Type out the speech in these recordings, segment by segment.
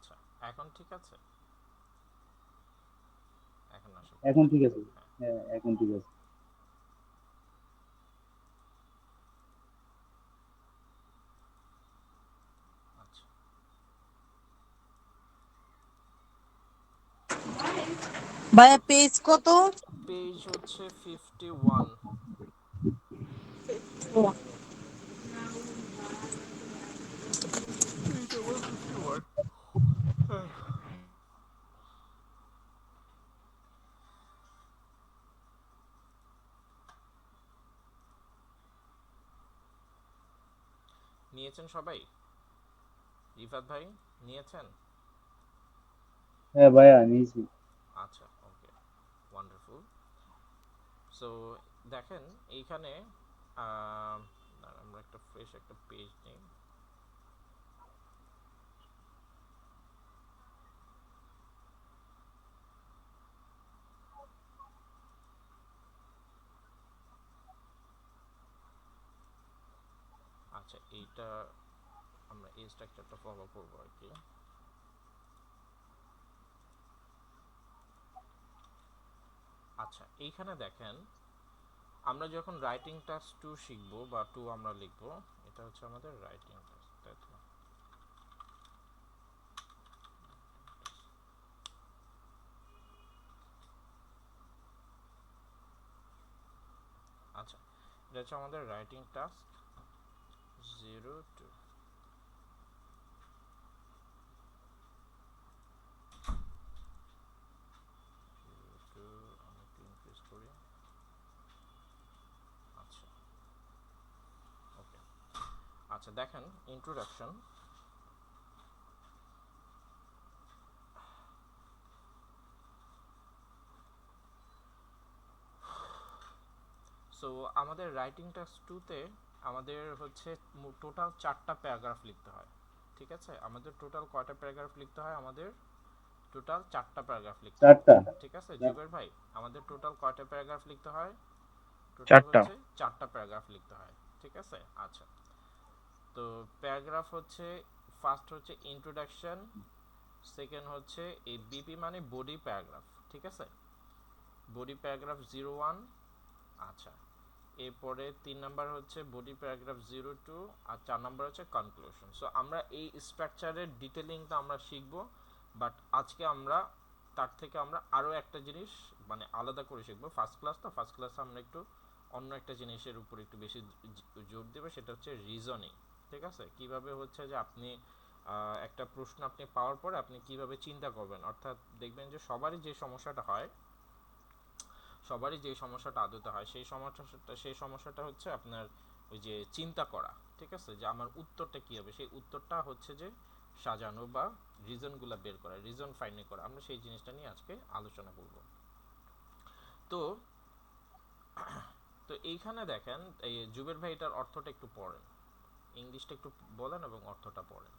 আচ্ছা, এখন ঠিক আছে? এখন আশা করি এখন ঠিক ঠিক আছে। আছে। হ্যাঁ। হ্যাঁ, এখন ঠিক আছে। আচ্ছা, তো ভাইয়া পেজ কত? পেজ হচ্ছে 51। পেজ আমার 51। হ্যাঁ। নিয়েছেন সবাই? রিফাত ভাই, নিয়েছেন? হ্যাঁ ভাইয়া, নিয়েছি। আচ্ছা, ওকে, ওয়ান্ডারফুল। সো দেখেন এইখানে দাঁড়ান, আমরা একটা ফ্রেশ একটা পেজ নিই। আচ্ছা, এইটা আমরা এই স্ট্রাকচারটা ফলো করবো আর কি। আচ্ছা, এইখানে দেখেন আমরা যখন রাইটিং টাস্ক 2 শিখবো বা 2 আমরা লিখবো, এটা হচ্ছে আমাদের রাইটিং টাস্ক, তাই তো? আচ্ছা, এটা হচ্ছে আমাদের রাইটিং টাস্ক 02। আমি একটু ইনক্রিজ করি। আচ্ছা, ওকে। আচ্ছা, দেখেন ইন্ট্রোডাকশন। সো আমাদের রাইটিং টাস্ক 2 তে আমাদের হচ্ছে টোটাল 4টা প্যারাগ্রাফ লিখতে হয়। ঠিক আছে, আমাদের টোটাল কয়টা প্যারাগ্রাফ লিখতে হয়? আমাদের টোটাল 4টা প্যারাগ্রাফ লিখতে হয়। চারটা। ঠিক আছে জুবের ভাই, আমাদের টোটাল কয়টা প্যারাগ্রাফ লিখতে হয়? টোটাল চারটা। হচ্ছে 4টা প্যারাগ্রাফ লিখতে হয়। ঠিক আছে, আচ্ছা। তো প্যারাগ্রাফ হচ্ছে, ফার্স্ট হচ্ছে ইন্ট্রোডাকশন, সেকেন্ড হচ্ছে এই বিপি মানে বডি প্যারাগ্রাফ। ঠিক আছে, বডি প্যারাগ্রাফ 01। আচ্ছা, এরপরে 3 নাম্বার হচ্ছে বডি প্যারাগ্রাফ 02, আর 4 নাম্বার হচ্ছে কনক্লুশন। সো আমরা এই স্ট্রাকচারের ডিটেলিংটা আমরা শিখবো, বাট আজকে আমরা তার থেকে আমরা আরও একটা জিনিস মানে আলাদা করে শিখবো। ফার্স্ট ক্লাস তো, ফার্স্ট ক্লাসে আমরা একটু অন্য একটা জিনিসের উপর একটু বেশি জোর দেবো, সেটা হচ্ছে রিজনিং। ঠিক আছে, কিভাবে হচ্ছে যে আপনি একটা প্রশ্ন আপনি পাওয়ার পরে আপনি কিভাবে চিন্তা করবেন, অর্থাৎ দেখবেন যে সবারই যে সমস্যাটা হয়, সবারই যে সমস্যাটা আদতে হয়, সেই সমস্যাটা হচ্ছে আপনার ওই যে চিন্তা করা। ঠিক আছে, যে আমার উত্তরটা কী হবে, সেই উত্তরটা হচ্ছে যে সাজানো বা রিজনগুলো বের করা, রিজন ফাইন্ডিং করা। আমরা সেই জিনিসটা নিয়ে আজকে আলোচনা করব। তো তো এইখানে দেখেন, এই জুবের ভাই এটার অর্থটা একটু পড়েন, ইংলিশটা একটু বলেন এবং অর্থটা পড়েন।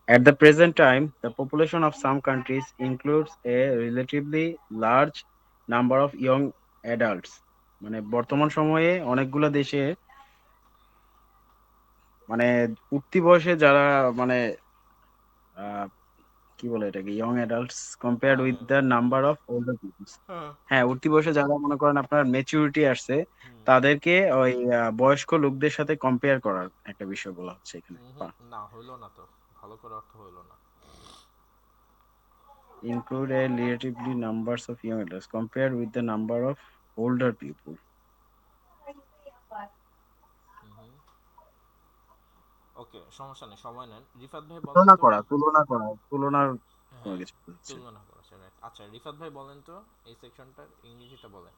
At the present time, the population of some countries includes a relatively large number of young adults. মানে বর্তমান সময়ে অনেকগুলো দেশে মানে উঠতি বয়সে যারা মানে আহ, কি বলে এটাকে ইয়ং অ্যাডাল্টস কম্পেয়ার্ড হ্যাঁ, উইথ হ্যাঁ, the number of older peoples. হ্যাঁ। হ্যাঁ, উঠতি বয়সে যারা মনে করেন আপনার মেচুরিটি আসছে, হুম। তাদেরকে ওই বয়স্ক লোকদের সাথে কম্পেয়ার করার একটা বিষয় বলা হচ্ছে এখানে। হুম, হুম, না হইলো না তো, ভালো করে অর্থ হইলো না। Include a relatively numbers of young adults compared with the number of older people. হুম, হুম। ওকে, সমস্যা নেই, সময় নেন। রিফাত ভাই বলেন তুলনা তো। করা, তুলনা করা, তুলনার কোনো হ্যাঁ, কিছু হচ্ছে। তুলনা করেছে, রাইট। আচ্ছা, রিফাত ভাই বলেন তো এই সেকশনটার ইংরেজিটা বলেন।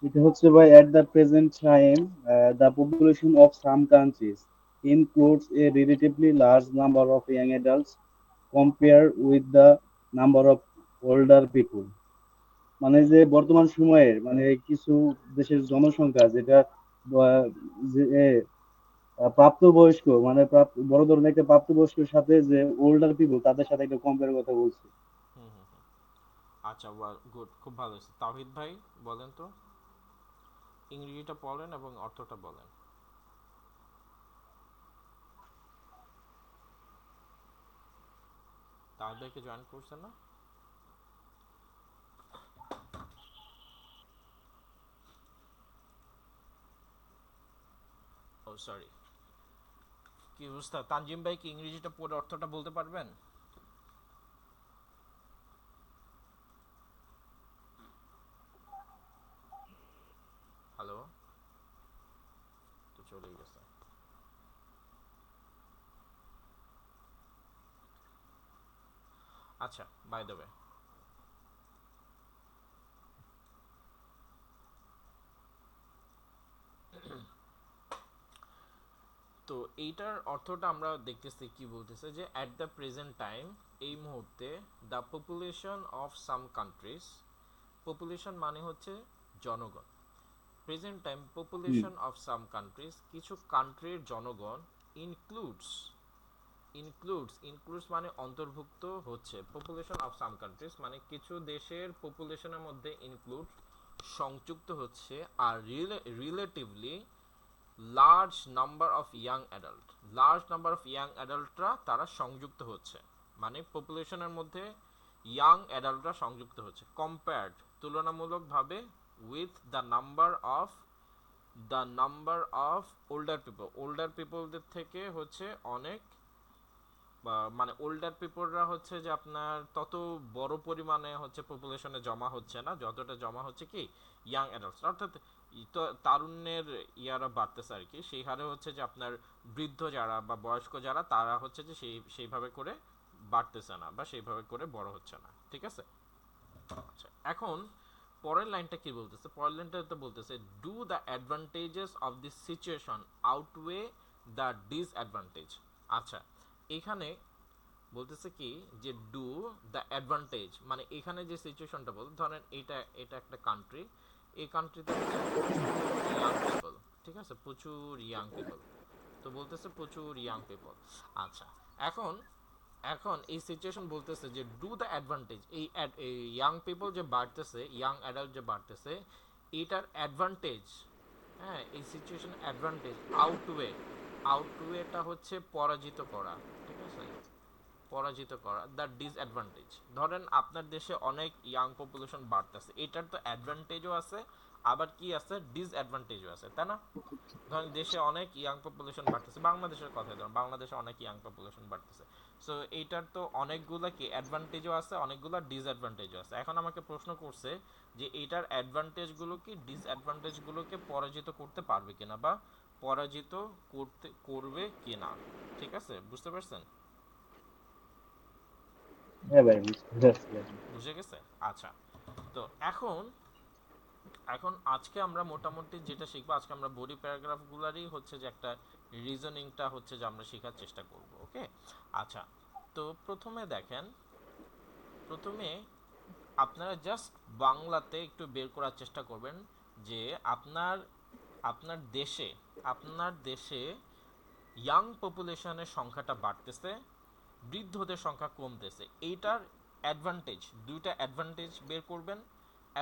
এটা হচ্ছে ভাই, at the present time, the population of some countries includes a relatively large number of young adults compared with the number of older people. মানে যে বর্তমান সময়ের মানে কিছু দেশের জনসংখ্যা যেটা বা- যে প্রাপ্তবয়স্ক মানে বড় ধরনের একটা প্রাপ্তবয়স্কের সাথে যে ওল্ডার পিপল তাদের সাথে একটা কম্পেয়ার কথা বলছি। হুম, হুম, হুম। আচ্ছা, গুড, খুব ভালো হয়েছে। তাওহিদ ভাই বলেন তো, ইংরেজিটা পড়েন এবং অর্থটা বলেন। তাদেরকে জয়েন করছে না? ও সরি, কি অবস্থা তানজিম ভাই? কি ইংরেজিটা পড়ে অর্থটা বলতে পারবেন? হ্যালো, তো চলেই গেছে। আচ্ছা, বাই দ্য ওয়ে, তো এইটার অর্থটা আমরা দেখতেছি কি বলতেছে, যে অ্যাট দ্য প্রেজেন্ট টাইম, এই মুহূর্তে, the population of some countries, population মানে হচ্ছে জনগণ, present time hmm population of some countries, কিছু কান্ট্রির জনগণ, ইনক্লুডস, ইনক্লুডস মানে অন্তর্ভুক্ত হচ্ছে, পপুলেশন অফ সাম কান্ট্রিজ মানে কিছু দেশের পপুলেশনের মধ্যে ইনক্লুড, সংযুক্ত হচ্ছে, আর relatively large number of young adult, large number of young অ্যাডাল্টরা তারা সংযুক্ত হচ্ছে, মানে পপুলেশনের মধ্যে ইয়াং অ্যাডাল্টরা সংযুক্ত হচ্ছে, কম্পেয়ার্ড তুলনামূলকভাবে, with the number of older পিপলদের থেকে হচ্ছে অনেক, মানে ওল্ডার পিপলরা হচ্ছে যে আপনার তত বড় পরিমাণে হচ্ছে পপুলেশনে জমা হচ্ছে না, যতটা জমা হচ্ছে কি ইয়াং অ্যাডাল্টস, অর্থাৎ তারুণ্যের ইয়ারা বাড়তেছে আর কি, সেই হারে হচ্ছে যে আপনার বৃদ্ধ যারা বা বয়স্ক যারা তারা হচ্ছে যে সেইভাবে করে বাড়তেছে না বা সেইভাবে করে বড় হচ্ছে না, ঠিক আছে? আচ্ছা, এখন পরের লাইনটা কি বলতেছে? পরের লাইনটা তো বলতেছে, do the advantages of this situation outweigh the disadvantage. আচ্ছা, এখানে বলতেছে কি, যে ডু দ্য অ্যাডভান্টেজ মানে এখানে যে সিচুয়েশনটা বল, ধরেন এটা একটা কান্ট্রি, এই কান্ট্রিতে হচ্ছে প্রচুর ইয়াং পিপল, ঠিক আছে, প্রচুর ইয়াং পিপল, তো বলতেছে প্রচুর ইয়াং পিপল। আচ্ছা, এখন এখন এই সিচুয়েশন বলতেছে যে ডু দ্য অ্যাডভান্টেজ, এই ইয়াং পিপল যে বাড়তেছে, ইয়াং অ্যাডাল্ট যে বাড়তেছে, এটার অ্যাডভান্টেজ, হ্যাঁ, এই সিচুয়েশন অ্যাডভান্টেজ আউটওয়েটা হচ্ছে পরাজিত করা, ঠিক আছে, পরাজিত করা দ্য ডিসঅ্যাডভান্টেজ। ধরেন আপনার দেশে অনেক ইয়াং পপুলেশন বাড়তেছে, এটার তো অ্যাডভান্টেজও আছে, আবার কি আছে, ডিসঅ্যাডভান্টেজও আছে, তাই না? ধরেন দেশে অনেক ইয়াং পপুলেশন বাড়তেছে, বাংলাদেশের কথাই ধরুন, বাংলাদেশে অনেক ইয়াং পপুলেশন বাড়তেছে, সো এইটার তো অনেকগুলা কি অ্যাডভান্টেজও আছে, অনেকগুলা ডিসঅ্যাডভান্টেজও আছে। এখন আমাকে প্রশ্ন করছে যে এইটার অ্যাডভান্টেজগুলো কি ডিসঅ্যাডভান্টেজগুলোকে পরাজিত করতে পারবে কিনা, বা পরাজিত করবে কিনা, ঠিক আছে, বুঝতে পারছেন? হ্যাঁ ভাই, বুঝতে পারছি এখন। বুঝে গেছে? আচ্ছা, তো এখন এখন আজকে আমরা মোটামুটি যেটা শিখবো, আজকে আমরা বডি প্যারাগ্রাফগুলারই হচ্ছে যে একটা রিজনিংটা হচ্ছে যে আমরা শেখার চেষ্টা করব, ওকে? আচ্ছা, তো প্রথমে দেখেন, প্রথমে আপনারা জাস্ট বাংলাতে একটু বের করার চেষ্টা করবেন যে আপনার আপনার দেশে আপনার দেশে ইয়াং পপুলেশনের সংখ্যাটা বাড়তেছে, বৃদ্ধদের সংখ্যা কমতেছে, এইটার অ্যাডভান্টেজ, দুইটা অ্যাডভান্টেজ বের করবেন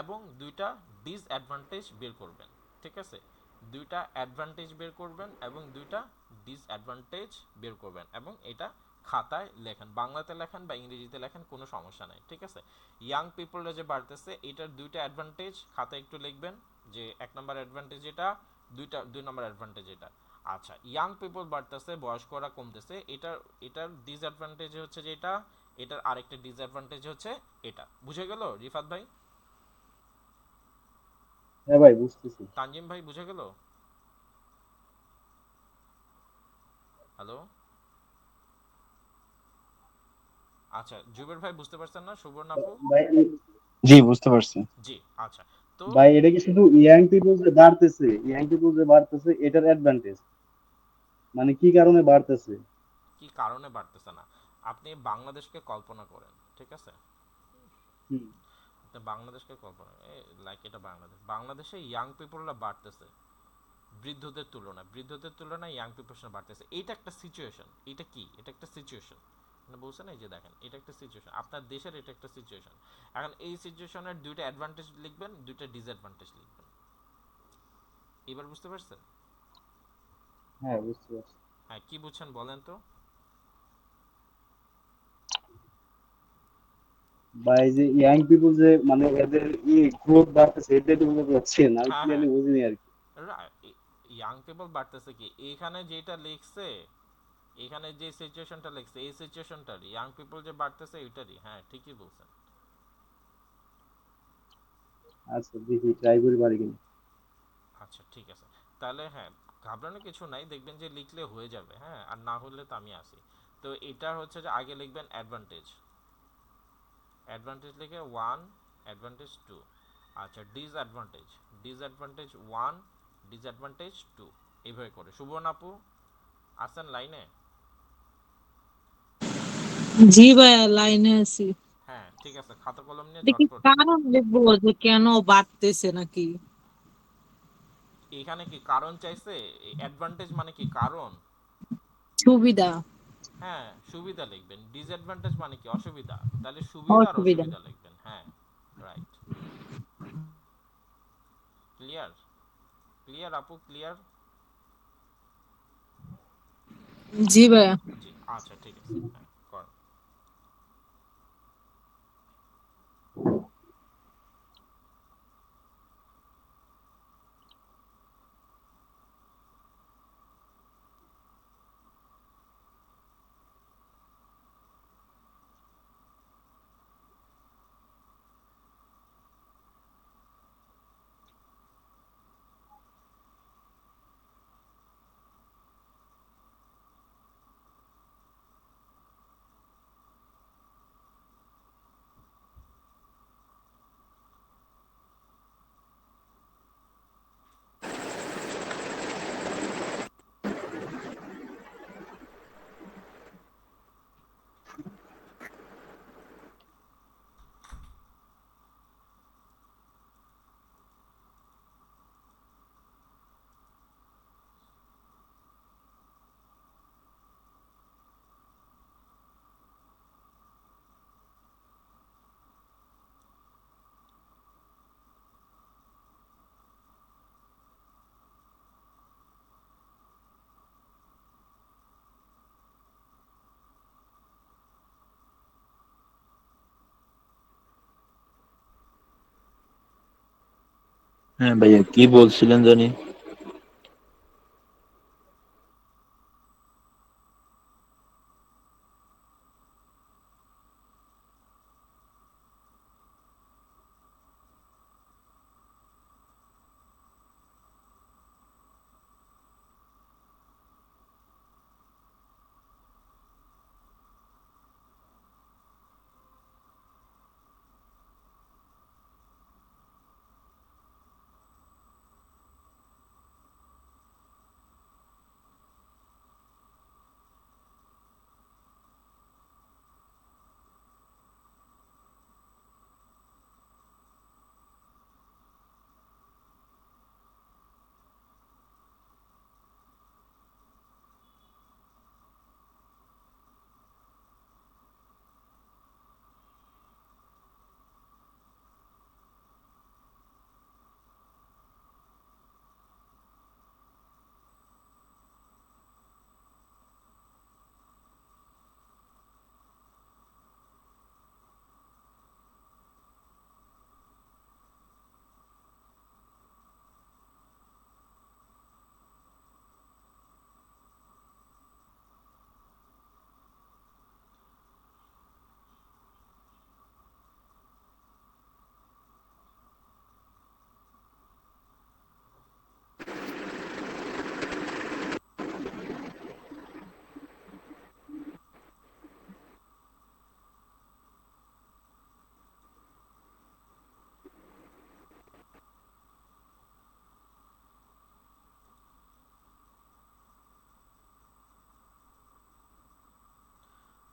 এবং দুইটা ডিসঅ্যাডভান্টেজ বের করবেন, ঠিক আছে, দুইটা অ্যাডভান্টেজ বের করবেন এবং দুইটা ডিসঅ্যাডভান্টেজ বের করবেন, এবং এটা খাতায় লেখেন, বাংলাতে লেখেন বা ইংরেজিতে লেখেন, কোনো সমস্যা নাই, ঠিক আছে? ইয়াং পিপলরা যে বাড়তেছে, এটার দুইটা অ্যাডভান্টেজ খাতায় একটু লিখবেন, যে এক নম্বর অ্যাডভান্টেজ এটা, দুই নম্বর অ্যাডভান্টেজ এটা। আচ্ছা, ইয়াং পিপল বাড়তেছে, বয়স্করা কমতেছে, এটার ডিসঅ্যাডভান্টেজ হচ্ছে যে এটা, এটার আরেকটা ডিসঅ্যাডভান্টেজ হচ্ছে এটা। বুঝে গেল রিফাত ভাই? হ্যাঁ ভাই, বুঝতেছি। তানজিম ভাই বুঝে গেল? হ্যালো? আচ্ছা, জুবের ভাই বুঝতে পারছেন না? সুবর্ণ আপু? ভাই জি, বুঝতে পারছি। জি, আচ্ছা, তো ভাই, এটা কি শুধু ইয়াং পিপল যে বাড়তেছে এটার অ্যাডভান্টেজ, মানে কি কারণে বাড়তেছে? কি কারণে বাড়তেছে না, আপনি বাংলাদেশকে কল্পনা করেন, ঠিক আছে, হুম আপনি বাংলাদেশকে কল্পনা, লাইক এটা বাংলাদেশে ইয়াং পিপলরা বাড়তেছে, বৃদ্ধদের তুলনায় ইয়াং পিপলেশন বাড়তেছে, এইটা একটা সিচুয়েশন, এটা কি, এটা একটা সিচুয়েশন, মানে বলছেন এই যে দেখেন, এটা একটা সিচুয়েশন, আপনার দেশের এটা একটা সিচুয়েশন। এখন এই সিচুয়েশনের দুইটা অ্যাডভান্টেজ লিখবেন, দুইটা ডিসঅ্যাডভান্টেজ লিখবেন। এবার বুঝতে পারছেন? হ্যাঁ, বুঝতে পারছি। হ্যাঁ, কি বুঝছেন বলেন তো? বা এই যে ইয়াং পিপল যে মানে এদের গ্রোথ বাড়তেছে এটা একটু বুঝতে পারছেন, আমি হ্যাঁ হ্যাঁ, ক্লিয়ারলি বুঝিনি আর কি। ইয়াং পিপল বাড়তেছে কি এইখানে যেটা লিখছে, এখানে যে সিচুয়েশনটা লিখছে এই সিচুয়েশনটারই ইয়াং পিপল যে বাড়তেছে এটারই, হ্যাঁ ঠিকই বলছেন। আচ্ছা দেখি ট্রাই করি পারি কিনা। আচ্ছা ঠিক আছে, তাহলে হ্যাঁ ঘাবড়ানোর কিছু নাই, দেখবেন যে লিখলে হয়ে যাবে, হ্যাঁ আর না হলে তো আমি আসি। তো এটা হচ্ছে যে আগে লিখবেন অ্যাডভান্টেজ, অ্যাডভান্টেজ লিখে ওয়ান, অ্যাডভান্টেজ টু। আচ্ছা disadvantage, disadvantage one, disadvantage two, এইভাবে করে। সুবর্ণ আপু আসেন লাইনে? জি ভাইয়া, লাইনে আছি। হ্যাঁ ঠিক আছে, খাতা কলম নিয়ে দেখি ঝটপট। কারণ লিখবো যে কেন বাড়তেছে নাকি এখানে কি কারণ চাইছে? অ্যাডভান্টেজ মানে কি কারণ। সুবিধা হ্যাঁ সুবিধা লিখবেন, ডিসঅ্যাডভান্টেজ মানে কি অসুবিধা, তাহলে সুবিধা আর অসুবিধা। অসুবিধা লিখবেন, হ্যাঁ রাইট। ক্লিয়ার? ক্লিয়ার আপু ক্লিয়ার? জি ভাইয়া। জি আচ্ছা ঠিক আছে, হ্যাঁ করেন। হ্যাঁ ভাইয়া কি বলছিলেন জানি।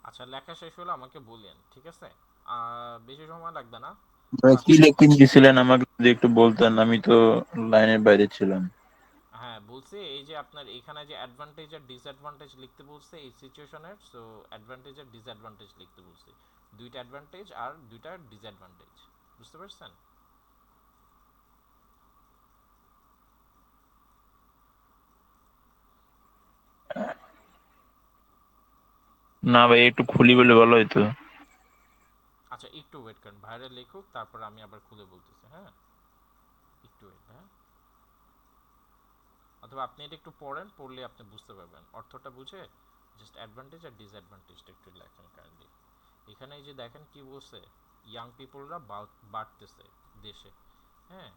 আচ্ছা লেখা শেষ হলে আমাকে বলেন, ঠিক আছে? বেশি সময় লাগবে না। ভাই কি ফার্স্টে লিখতে দিয়েছিলেন আমাকে যদি একটু বলতেন, আমি তো লাইনের বাইরে ছিলাম। হ্যাঁ বলছি এই যে আপনার এখানে যে অ্যাডভান্টেজ আর ডিসঅ্যাডভান্টেজ লিখতে বলছে এই সিচুয়েশনের, সো অ্যাডভান্টেজ আর ডিসঅ্যাডভান্টেজ লিখতে বলছে, দুইটা অ্যাডভান্টেজ আর দুইটা ডিসঅ্যাডভান্টেজ, বুঝতে পারছেন? না ভাই একটু খুলি বলে ভালো হতো। আচ্ছা একটু ওয়েট করেন, ভাইরা লিখুক, তারপর আমি আবার খুলে বলতেছি। হ্যাঁ, একটু ওয়েট ভাই। অথবা আপনি এটা একটু পড়েন, পড়লে আপনি বুঝতে পারবেন অর্থটা বুঝে। জাস্ট অ্যাডভান্টেজ আর ডিসঅ্যাডভান্টেজটা একটু লেখেন কাইন্ডলি। এখানে এই যে দেখেন কি বলছে, ইয়াং পিপলরা বাড়তেছে দেশে। হ্যাঁ,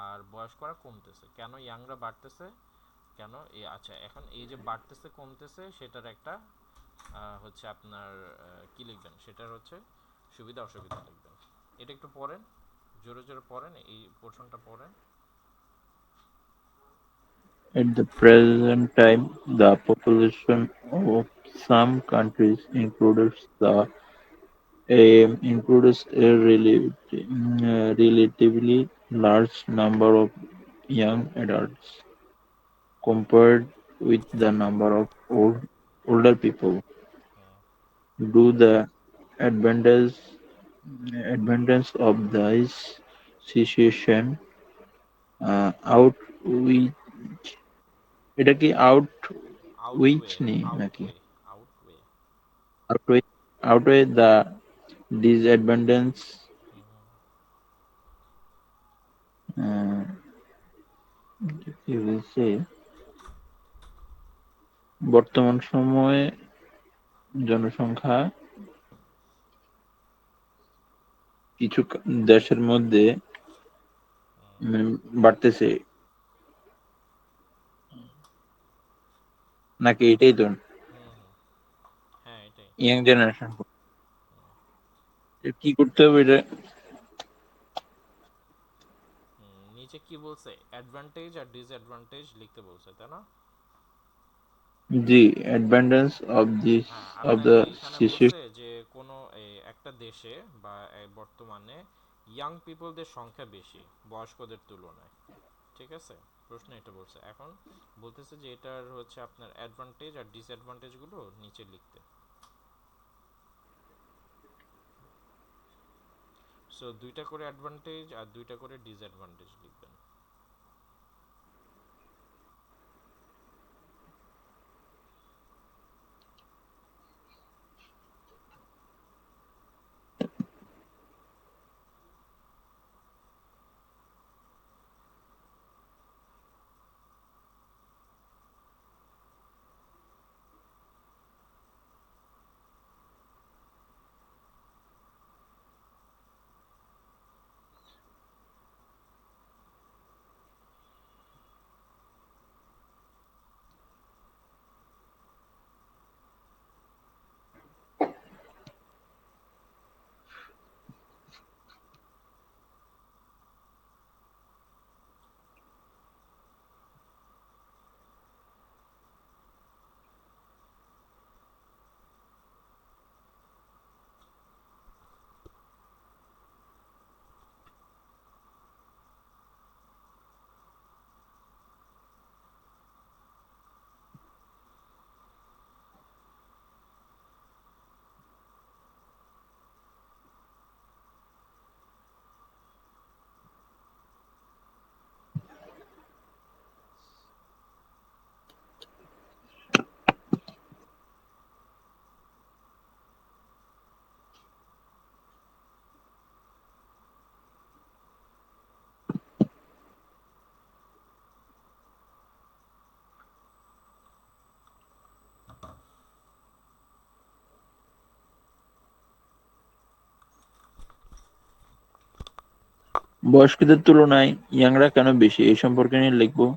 আর বয়স্করা কমতেছে। কেন ইয়াংরা বাড়তেছে, কেন আচ্ছা এখন এই যে বাড়তেছে কমতেছে সেটার একটা হচ্ছে আপনার কি লিখবেন, সেটার হচ্ছে সুবিধা অসুবিধা লিখবেন। এটা একটু পড়েন, জোরে জোরে পড়েন, এই পোর্শনটা পড়েন। At the present time, the population of some countries includes a relatively large number of young adults compared with the number of older people. Do the advantage advantage of this situation outweigh এটা কি আউটউইচ আউটওয়ে, নেই নাকি আউটওয়ে, আউটওয়ে। outweigh outweigh the disadvantage uh, you will say বর্তমান সময়ে জনসংখ্যা কিছু দেশের মধ্যে মানে বাড়তেছে নাকি এটাই তো হুম হুম, হ্যাঁ এটাই। ইয়াং জেনারেশন কি করতে হবে এটা নিচে কি বলছে, অ্যাডভান্টেজ আর ডিসঅ্যাডভান্টেজ লিখতে বলছে, তাই না? জি অ্যাডভান্টেজ অফ দিস হ্যাঁ, অফ দ্য আপনাকে এখানে সিচুয়েশন বলছে যে কোনো একটা দেশে বা বর্তমানে ইয়াং পিপলদের সংখ্যা বেশি বয়স্কদের তুলনায়। ঠিক আছে, প্রশ্ন এটা বলছে। এখন বলতেছে যে এটার হচ্ছে আপনার অ্যাডভান্টেজ আর ডিসঅ্যাডভান্টেজ গুলো নিচে লিখতে। সো দুইটা করে অ্যাডভান্টেজ আর দুইটা করে ডিসঅ্যাডভান্টেজ লিখবেন। বয়স্কদের তুলনায় ইয়াংরা কেন বেশি এই সম্পর্কে নিয়ে লিখবো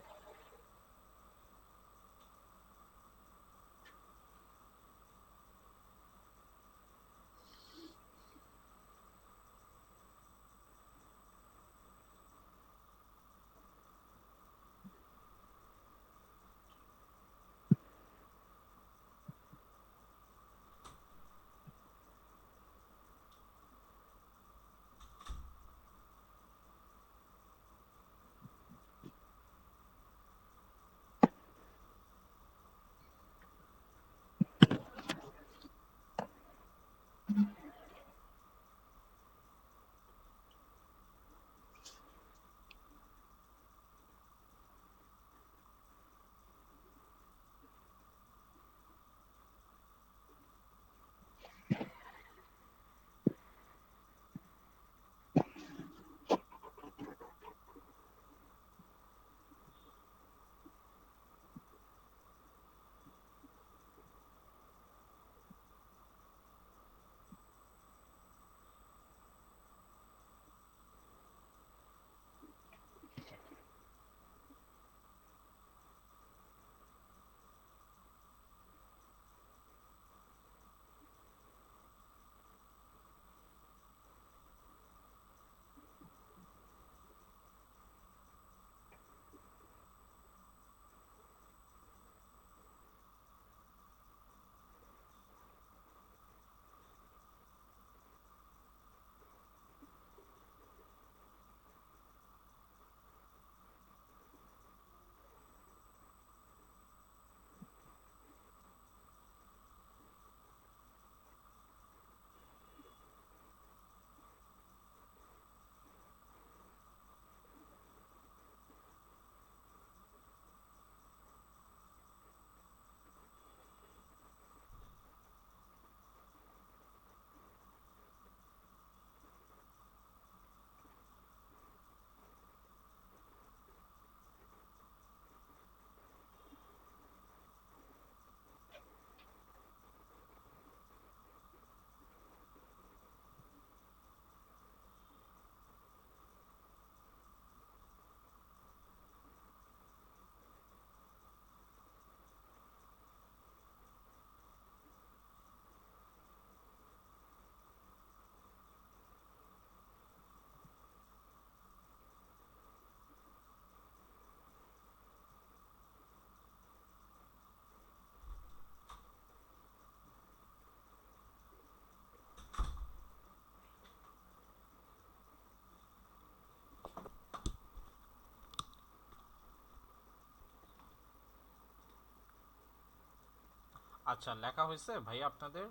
আচ্ছা, লেখা হয়েছে ভাই আপনাদের?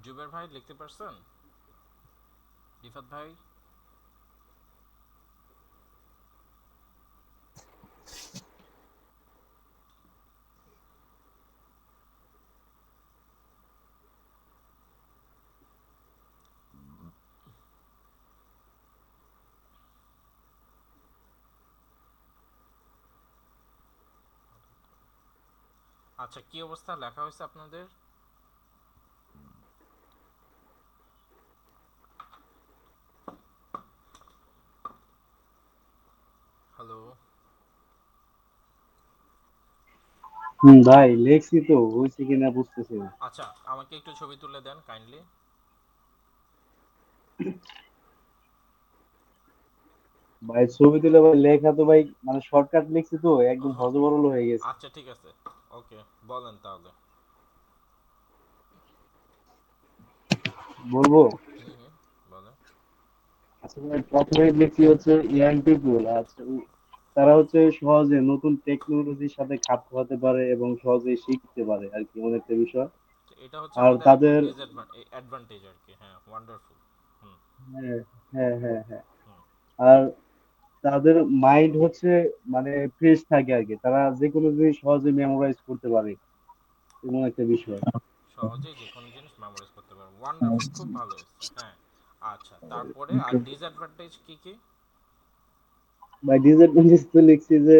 জুবের ভাই লিখতে পারছেন? রিফাত ভাই? আচ্ছা, কি অবস্থা, লেখা হয়েছে আপনাদের? হ্যালো? ভাই লেখছি তো, হয়েছে কিনা বুঝতেছি না। আচ্ছা, আমাকে একটু ছবি তুলে দেন কাইন্ডলি। ভাই ছবি তুলে ভাই লেখা তো ভাই মানে শর্টকাট লিখছি তো একদম হজবরল হয়ে গেছে। আচ্ছা ঠিক আছে, ওকে, বলেন তাহলে। বলবো? হুম হুম, বলেন। আচ্ছা ভাই, প্রথমে লিখছি হচ্ছে ইয়াং পিপুল। আচ্ছা, তারা হচ্ছে সহজে নতুন টেকনোলজির সাথে খাপ খাওয়াতে পারে এবং সহজে শিখতে পারে আর কি, অনেকটা বিষয়। তো এটা হচ্ছে আর আমাদের তাদের অ্যাডভান্টেজ আর কি, হ্যাঁ, ওয়ান্ডারফুল। হুম হ্যাঁ, হ্যাঁ। হুম। আর তাদের মাইন্ড হচ্ছে মানে ফ্রেশ থাকে আর কি, তারা যে কোনো জিনিস সহজে মেমোরাইজ করতে পারে, এমন একটা বিষয়। সহজেই যে কোনো জিনিস মেমোরাইজ করতে পারবো, ওয়ান্ডারফুল, খুব ভালো হয়েছে, হ্যাঁ। আচ্ছা, তারপরে আর ডিসঅ্যাডভান্টেজ কি কি? বাই ডিসঅ্যাডভান্টেজ তো লিখছি যে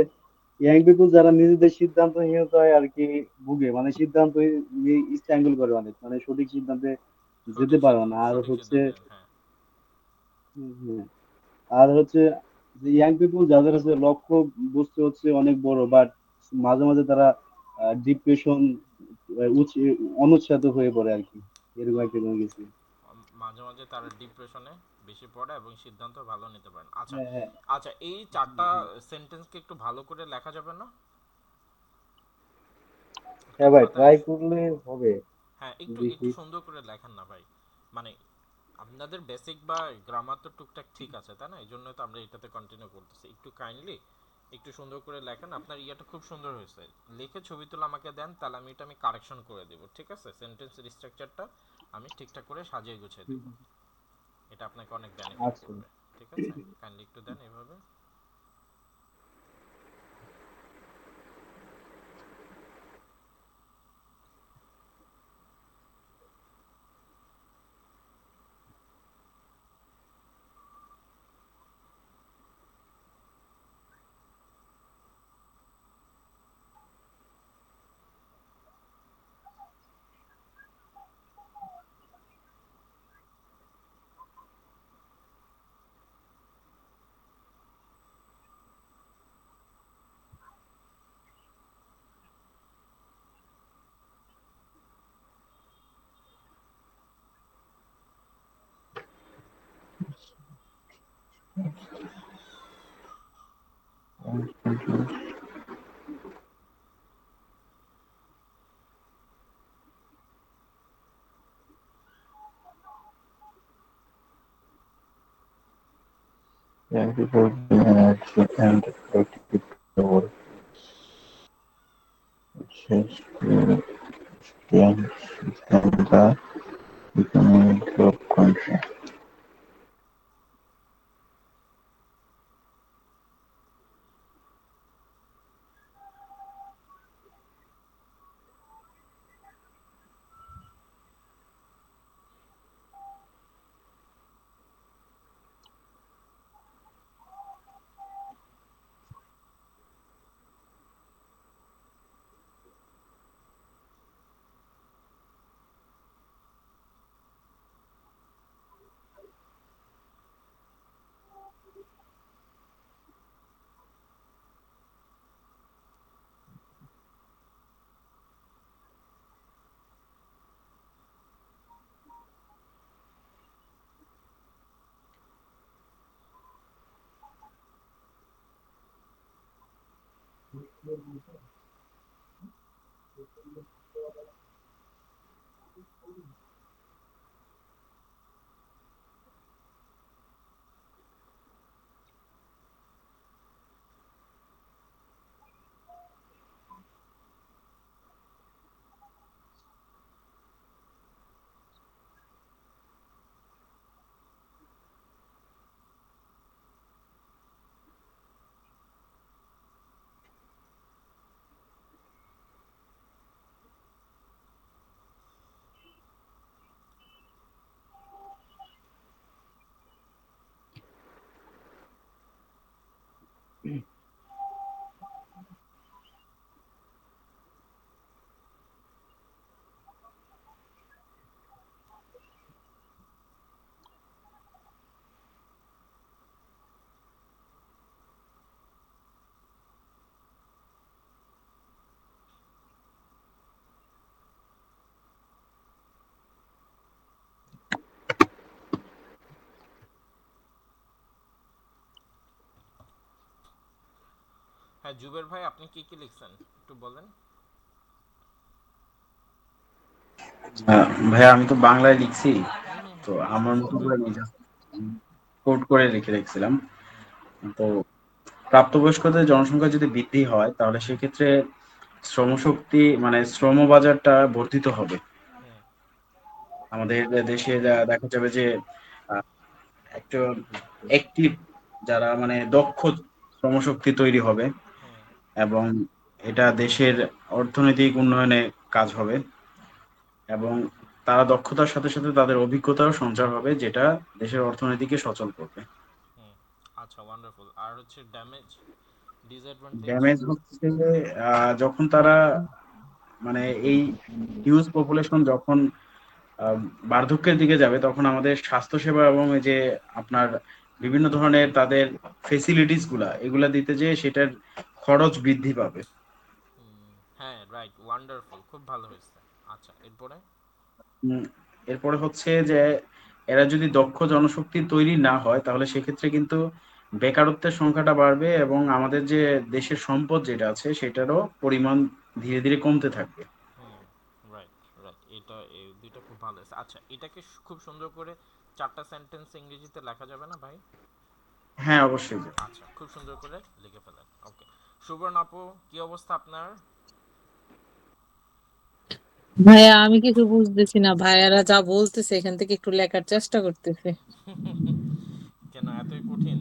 ইয়াং পিপল যারা নিজেদের সিদ্ধান্তহীনতায় আর কি ভুগে, মানে সিদ্ধান্ত স্ট্যাঙ্গল করে অনেক, মানে সঠিক সিদ্ধান্তে যেতে পারে না। আর সঠিক হচ্ছে সিদ্ধান্ত নেন, হ্যাঁ। হ্যাঁ, আর হচ্ছে যে ইয়াং পিপল যাদের হচ্ছে লক্ষ্য বস্তু হচ্ছে অনেক বড়, বাট মাঝে মাঝে তারা ডিপ্রেশন, অনুৎসাহিত হয়ে পড়ে আর কি, এরকম একটা কোনো কিছু। মাঝে মাঝে তারা ডিপ্রেশনে বেশি পড়ে এবং সিদ্ধান্ত ভালো নিতে পারে না। আচ্ছা। হ্যাঁ, আচ্ছা, এই চারটা সেন্টেন্সকে একটু ভালো করে লেখা যাবে না? একটু হ্যাঁ ভাই, খাতায় ট্রাই করলে হবে। হ্যাঁ, একটু একটু দেখি। সুন্দর করে লেখেন না ভাই। মানে আপনাদের বেসিক বা গ্রামার তো টুকটাক ঠিক আছে, তাই না? এই জন্য তো আমরা এটাতে কন্টিনিউ করতেছি। একটু কাইন্ডলি একটু সুন্দর করে লেখেন, আপনার ইয়েটা খুব সুন্দর হয়েছে। লিখে ছবি তুলে আমাকে দেন, তাহলে আমি কারেকশন করে দেব, ঠিক আছে? সেন্টেন্সের স্ট্রাকচারটা আমি ঠিকঠাক করে সাজিয়ে গুছিয়ে দেব। এটা আপনাকে অনেক বেনিফিট আচ্ছা। করবে। ঠিক আছে, কাইন্ডলি একটু দেন এভাবে। Young people energy and active work, which is strength and the economic of country. হ্যাঁ জুবের ভাই, আপনি কি কি লিখছেন একটু বলেন। ভাইয়া আমি তো বাংলায় লিখছি, হুম হুম তো হুম, বুঝতে আমার পারছি। মতো করে আমি জাস্ট কোড করে লিখে রেখেছিলাম। হুম তো প্রাপ্তবয়স্কদের জনসংখ্যা যদি বৃদ্ধি হয় তাহলে সেক্ষেত্রে শ্রমশক্তি মানে শ্রম বাজারটা বর্ধিত হবে। হুম আমাদের দেশে দেখা যাবে যে আহ, একটু অ্যাক্টিভ যারা মানে দক্ষ শ্রমশক্তি তৈরি হবে, হুম এবং এটা দেশের অর্থনৈতিক উন্নয়নে কাজ হবে, এবং তারা দক্ষতার সাথে সাথে তাদের অভিজ্ঞতাও সঞ্চার হবে, যেটা দেশের অর্থনীতিকে সচল করবে। হুম। আচ্ছা ওয়ান্ডারফুল। আর হচ্ছে ড্যামেজ, ডিসঅ্যাডভান্টেজ। ড্যামেজ হচ্ছে যখন তারা মানে এই হিউজ পপুলেশন যখন আহ, বার্ধক্যের দিকে যাবে, তখন আমাদের স্বাস্থ্যসেবা এবং এই যে আপনার বিভিন্ন ধরনের তাদের ফেসিলিটিস গুলা এগুলা দিতে যে সেটার খরচ বৃদ্ধি পাবে। হ্যাঁ রাইট, ওয়ান্ডারফুল, খুব ভালো হয়েছে। আচ্ছা এরপরে। উম, এরপরে হচ্ছে যে এরা যদি দক্ষ জনশক্তি তৈরি না হয় তাহলে সেক্ষেত্রে কিন্তু বেকারত্বের সংখ্যাটা বাড়বে, এবং আমাদের যে দেশের সম্পদ যেটা আছে সেটারও পরিমাণ ধীরে ধীরে কমতে থাকবে। হুম রাইট রাইট, এটা এই দুইটা খুব ভালো হয়েছে। আচ্ছা এটাকে খুব সুন্দর করে চারটা সেন্টেন্স ইংরেজিতে লেখা যাবে না ভাই? হ্যাঁ, অবশ্যই। আচ্ছা খুব সুন্দর করে লিখে ফেলেন। ওকে, সুবর্ণ আপু, কি অবস্থা আপনার? ভাইয়া আমি কিছু বুঝতেছি না, ভাইয়ারা যা বলতেছে এখান থেকে একটু লেখার চেষ্টা করতেছে। কেন এতই কঠিন?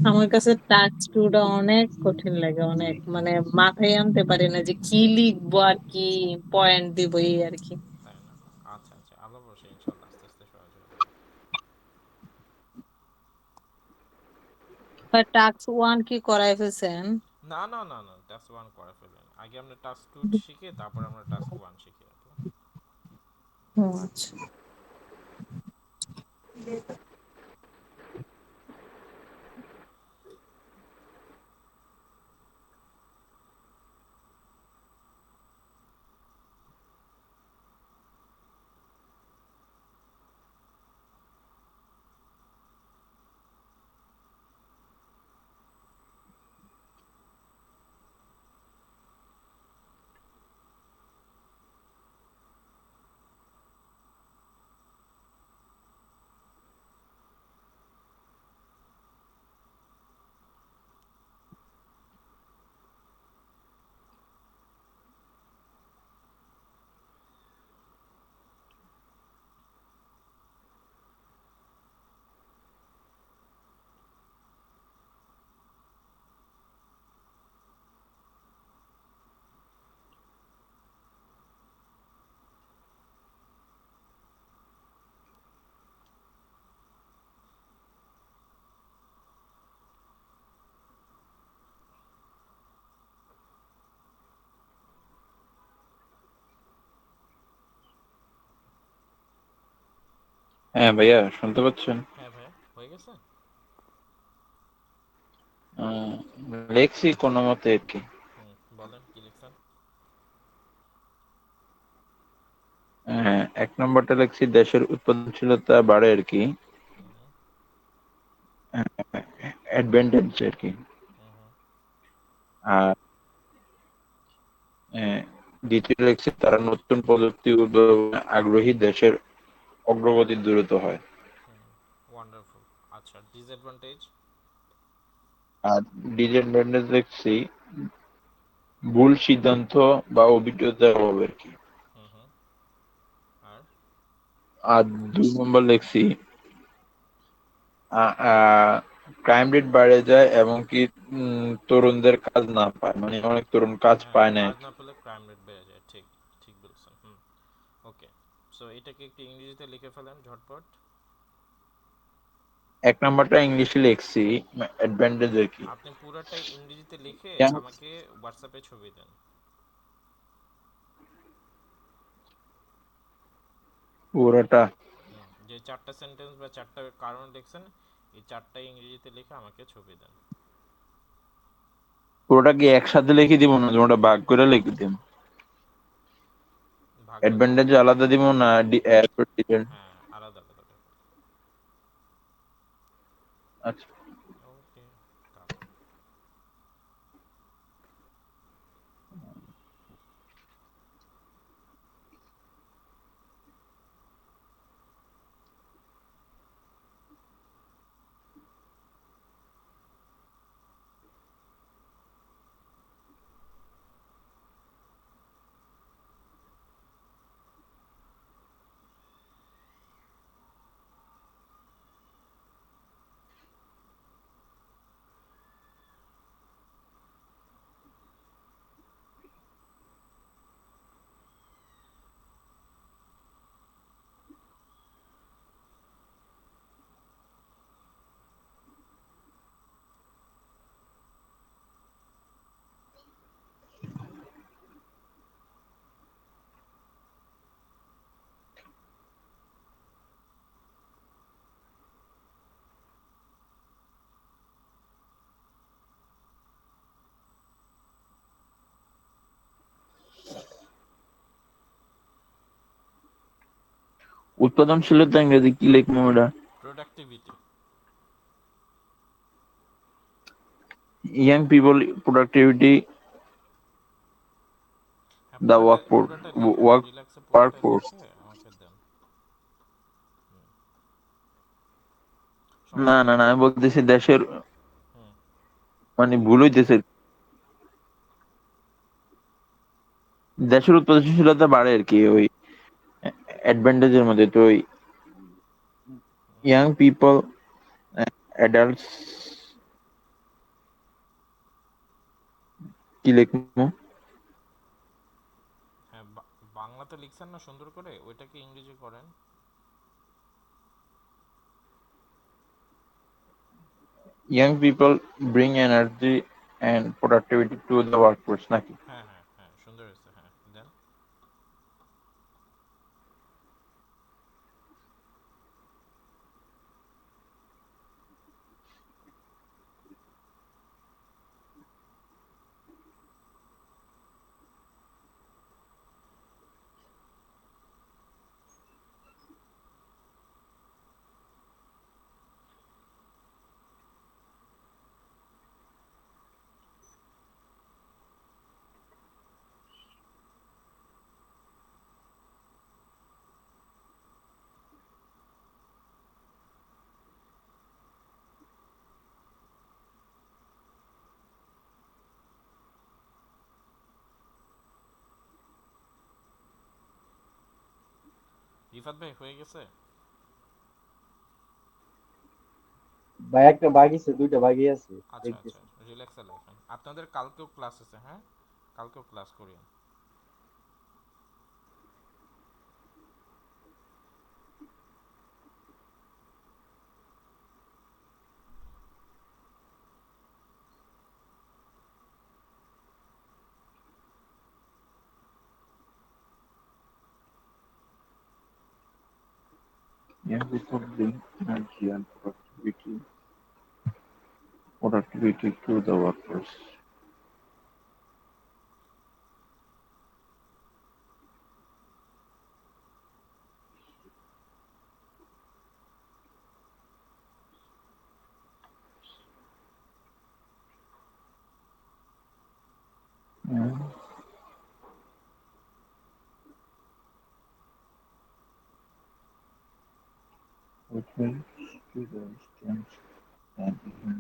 আমার কাছে টাস্ক টুটা অনেক কঠিন লাগে, অনেক মানে মাথায় আনতে পারি না যে কি লিখবো আর কি পয়েন্ট দিব এই আর কি। তাই না? আচ্ছা আচ্ছা, আল্লাহ ভরসা, ইনশাল্লাহ আস্তে আস্তে সহজ হয়ে যাবে। টাস্ক ওয়ান কি করাই ফেলছেন? না না না না, টাস্ক ওয়ান করে ফেলেন, আগে আমরা টাস্ক টু শিখে তারপর আমরা টাস্ক ওয়ান শিখি আপু। ও আচ্ছা। হ্যাঁ ভাইয়া, শুনতে পাচ্ছেন? হ্যাঁ ভাই, হয়ে গেছে। আহ, লেখছি কোনো মতে আর কি। হুম, বলেন কি লিখছেন। হ্যাঁ, এক নম্বরটা লিখছি দেশের উৎপাদনশীলতা বাড়ে আর কি, হুম হুম অ্যাডভান্টেজ আর কি। হুম হুম আর দ্বিতীয় লিখছি তারা নতুন প্রযুক্তি উদ্ভাবনে আগ্রহী, দেশের অগ্রগতি দ্রুত হয়। হুম, ওয়ান্ডারফুল। আচ্ছা ডিসঅ্যাডভান্টেজ। আর ডিসঅ্যাডভান্টেজ লিখছি ভুল সিদ্ধান্ত বা অভিজ্ঞতার অভাব আর কি। হুম হুম। আর আর 2 নম্বর লিখছি ক্রাইম রেট বেড়ে যায় এবং কি তরুণদের কাজ না পায়, মানে অনেক তরুণ কাজ হ্যাঁ, পায় না আর কাজ কি। না পেলে ক্রাইম রেট বেড়ে যায়, ঠিক, ঠিক বলছেন। হুম। ওকে, সো এটাকে একটু ইংরেজিতে লিখে ফেলেন ঝটপট। এক নম্বরটা ইংলিশে লিখছি, অ্যাডভান্টেজ আর কি। আপনি পুরোটাই ইংরেজিতে লিখে কেন? আমাকে হোয়াটসঅ্যাপে ছবি দেন। পুরোটা? হুম, যে চারটা সেন্টেন্স বা চারটা কারণ লিখছেন, এই চারটাই ইংরেজিতে লিখে আমাকে ছবি দেন। পুরোটা কি একসাথে লিখে দিব না তোমরা ভাগ করে লিখে দিব? ভাগ করে অ্যাডভান্টেজ লিখেন। আলাদা দিব না এরপর ডিটেল? হ্যাঁ, আলাদা আলাদা করে। আচ্ছা। ওকে, তারপর উৎপাদনশীলতা ইংরেজি কি লিখবো এটা? প্রোডাক্টিভিটি। Young people productivity হ্যাঁ, the পুরাটা workforce পুরাটা লিখেন, work রিল্যাক্সে পুরাটা workforce লিখে আমাকে দেন। না সমস্যা না নেই। না, আমি বলতেছি দেশের, হুম। মানে ভুল হইতেছে, দেশের উৎপাদনশীলতা বাড়ে আর কি ওই অ্যাডভান্টেজের মধ্যে। তো ওই ইয়াং পিপল অ্যাডাল্টস কি লিখবো? হ্যাঁ, বাংলাতে লিখছেন না সুন্দর করে, ওইটাকে ইংরেজি করেন। Young people bring energy and productivity to the workforce নাকি? হ্যাঁ হ্যাঁ হ্যাঁ, সুন্দর হয়েছে, হ্যাঁ দেন। রিফাত ভাই হয়ে গেছে? ভাই একটা বাকি আছে, দুইটা বাকি আছে, আচ্ছা আচ্ছা, দেখতেছি। রিল্যাক্সে লেখেন। আপনাদের কালকেও ক্লাস আছে, হ্যাঁ কালকেও ক্লাস করিয়েন। Young people bring energy and productivity to the workforce. Mm. Which means to the distance and even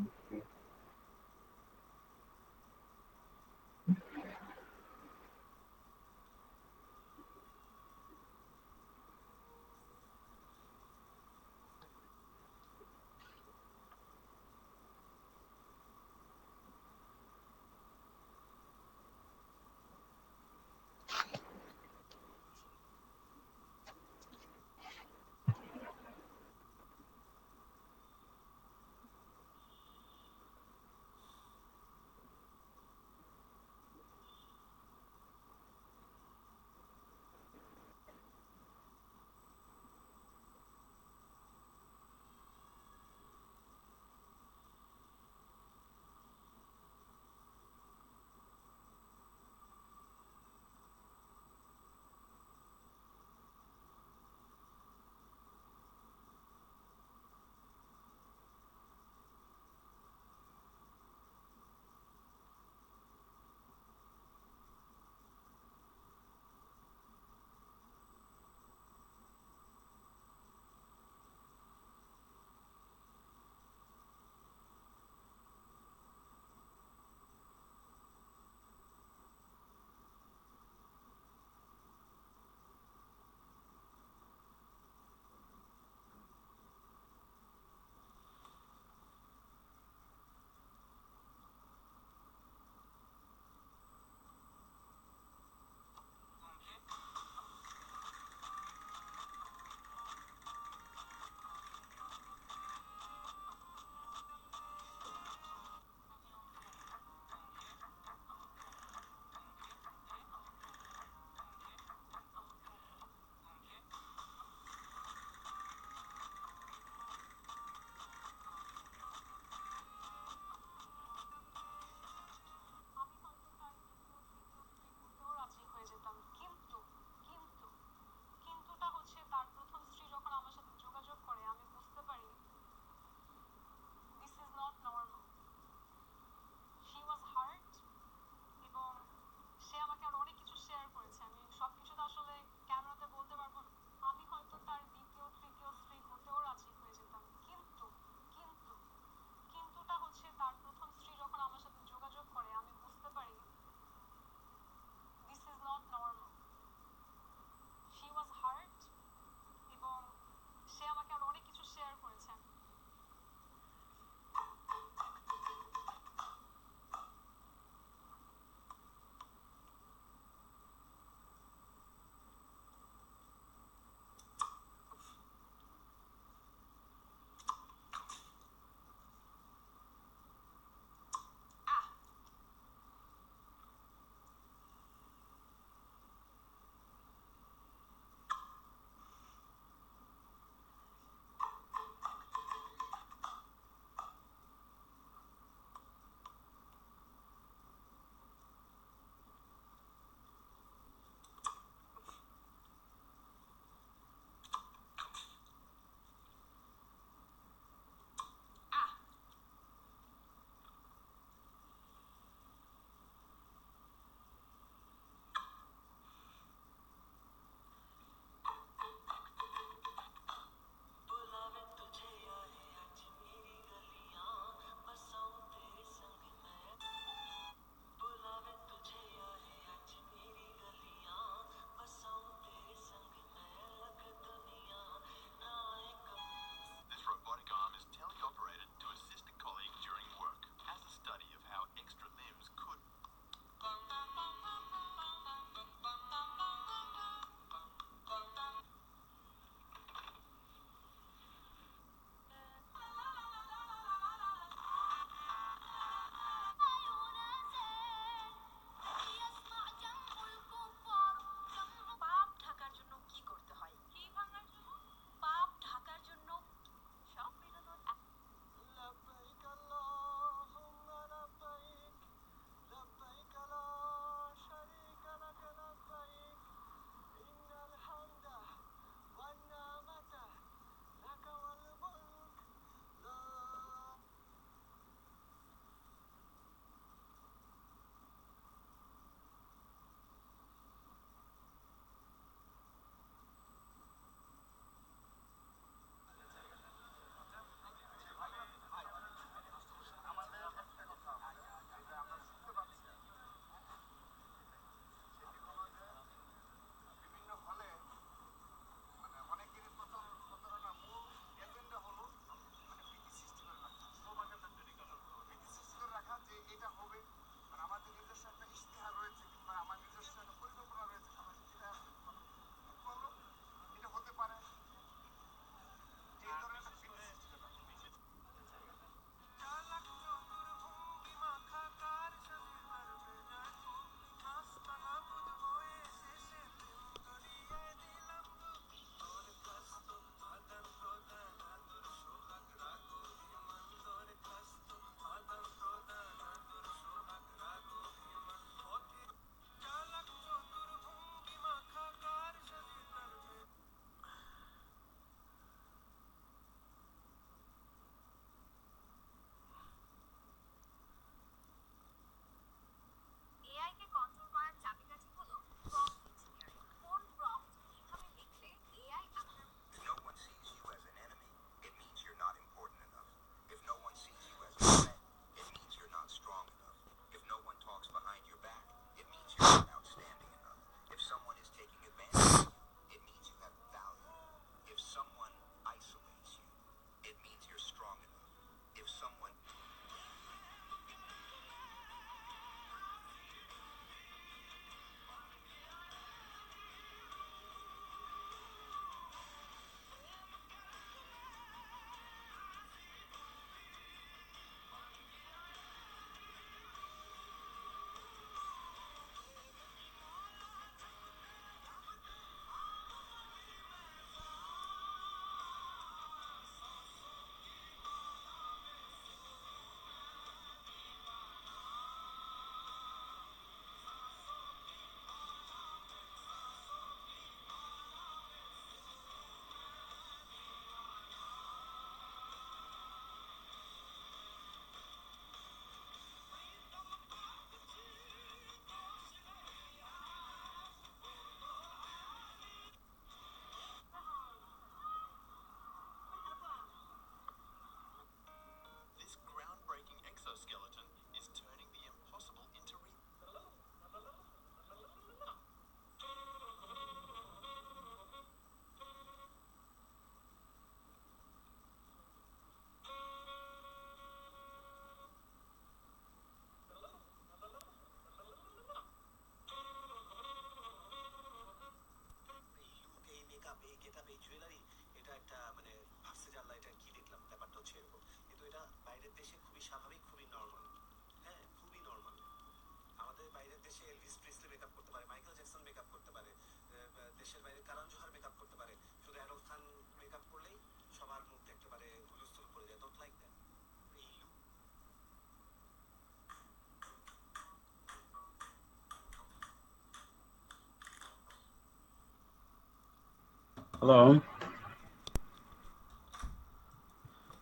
hello.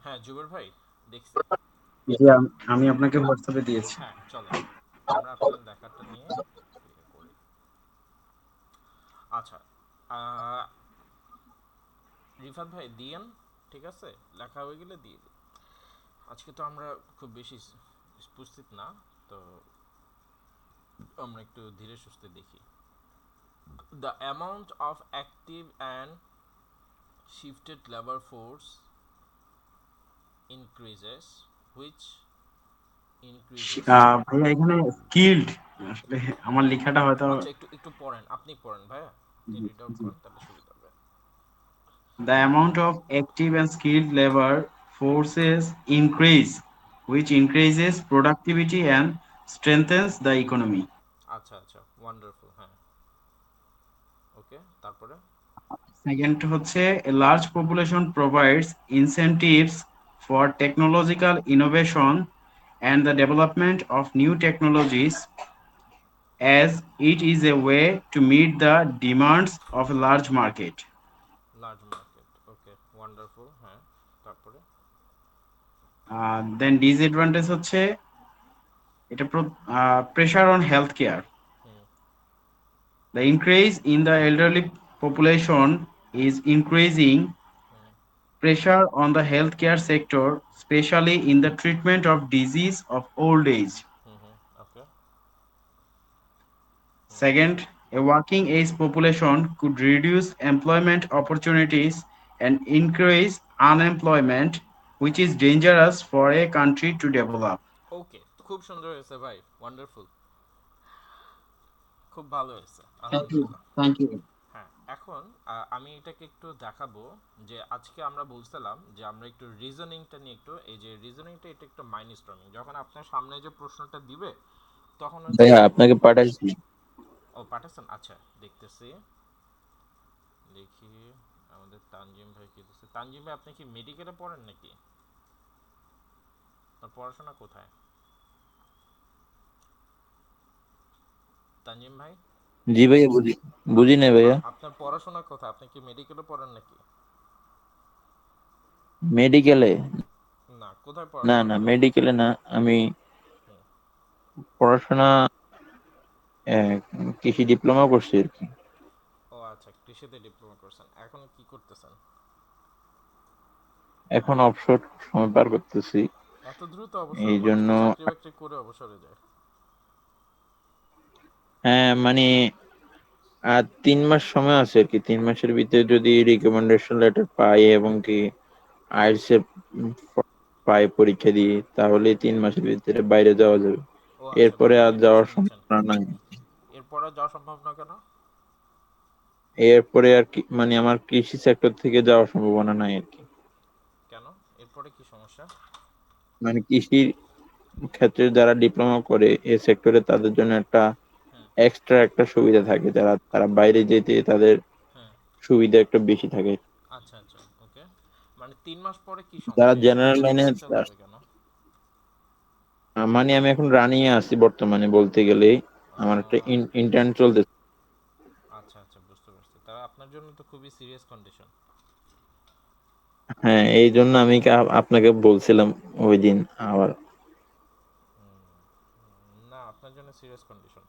হ্যাঁ জুবের ভাই, দেখছি। জি, আমি আপনাকে হোয়াটসঅ্যাপে দিয়েছি। হ্যাঁ চলেন আমরা আপনার দেখাটা নিয়ে ইয়ে করি। আচ্ছা, আহ, রিফাত ভাই দিয়েন, ঠিক আছে, লেখা হয়ে গেলে দিয়ে দিন। আজকে তো আমরা খুব বেশি উপস্থিত না, তো আমরা একটু ধীরে সুস্থে দেখি। The amount of active and shifted labor force increases which increases। ভাইয়া এখানে স্কিল্ড, আসলে আমার লেখাটা হয়তো। আচ্ছা একটু একটু পড়েন, আপনি পড়েন ভাইয়া, আপনি জি, রিড আউট জি। করেন তাহলে সুবিধা হবে। The amount of active and skilled labor forces increase, which increases productivity and strengthens the economy. আচ্ছা আচ্ছা ওয়ান্ডারফুল, হ্যাঁ ওকে, তারপরে Second হচ্ছে a large population provides incentives for technological innovation and the development of new technologies as it is a way to meet the demands of a large market. Large market, okay wonderful, হ্যাঁ তারপরে Then disadvantage হচ্ছে এটা pressure on healthcare. Hmm The increase in the elderly population is increasing hmm pressure on the healthcare sector, especially in the treatment of disease of old age. Hmm okay hmm Second, a working age population could reduce employment opportunities and increase unemployment, which is dangerous for a country to develop. ওকে, খুব সুন্দর হয়েছে ভাই, wonderful, খুব ভালো হয়েছে Thank you. আলহামদুলিল্লাহ। Thank you. হ্যাঁ এখন আমি এটাকে একটু দেখাবো যে আজকে আমরা বলছিলাম যে আমরা একটু রিজনিংটা নিয়ে একটু, এই যে রিজনিংটা এটা একটু মাইন্ড স্টর্মিং, যখন আপনার সামনে যে প্রশ্নটা দিবে তখন হচ্ছে, ভাইয়া আপনাকে পাঠাইছি। ও পাঠাচ্ছেন, আচ্ছা দেখতেছি, দেখি আমাদের তানজিম ভাই কি দিচ্ছে। তানজিম ভাই আপনি কি মেডিকেলে পড়েন নাকি, আপনার পড়াশোনা কোথায় তানজিম ভাই? জি ভাইয়া, বুঝি বুঝি নাই ভাইয়া। আপনার পড়াশোনা কোথায়, আপনি কি মেডিকেলে পড়েন নাকি? মেডিকেলে? না, কোথায় না পড়াশোনা না, করেন? মেডিকেলে না। আমি হুম, পড়াশোনা কৃষি ডিপ্লোমা করছি আর কি। ও আচ্ছা, কৃষিতে ডিপ্লোমা করছেন, এখন কি করতেছেন? এখন অবসর সময় পার করতেছি। এত দ্রুত অবসর? এই মানুষ জন্য তো চাকরি বাকরি করে অবসরে যায়। হ্যাঁ মানে 3 মাস সময় আছে আর কি। 3 মাসের ভিতরে যদি রিকমেন্ডেশন লেটার পাই এবং কি আইএলটিএস এর পাই, পরীক্ষা দিই, তাহলে 3 মাসের ভিতরে বাইরে যাওয়া যাবে। ও আচ্ছা, এরপরে আর যাওয়ার প্রিপারেশন নিচ্ছেন। সম্ভাবনা নাই। এরপর আর যাওয়া সম্ভব না কেন? এরপরে আর কি মানে আমার কৃষি সেক্টর থেকে যাওয়ার সম্ভাবনা নাই আর কি। কেন, এরপরে কি সমস্যা? মানে কৃষির ক্ষেত্রে যারা ডিপ্লোমা করে এই সেক্টরে, তাদের জন্য একটা হ্যাঁ এক্সট্রা একটা সুবিধা থাকে, যারা তারা বাইরে যেতে তাদের হ্যাঁ, সুবিধা একটু বেশি থাকে। আচ্ছা আচ্ছা ওকে, মানে 3 মাস পরে কি যারা সমস্যা, এরপরে জেনারেল লাইনে, দেশে চলে যাবে কেন? মানে আমি এখন রানিং এ আছি বর্তমানে বলতে গেলে। আমার একটা ইন্টার্ন চলতেছে। আচ্ছা আচ্ছা বুঝতে পারছি, তাহলে আপনার জন্য তো খুবই সিরিয়াস কন্ডিশন। হ্যাঁ, এই জন্য আমি আপনাকে বলছিলাম ওই দিন আবার। না, আপনার জন্য সিরিয়াস কন্ডিশন।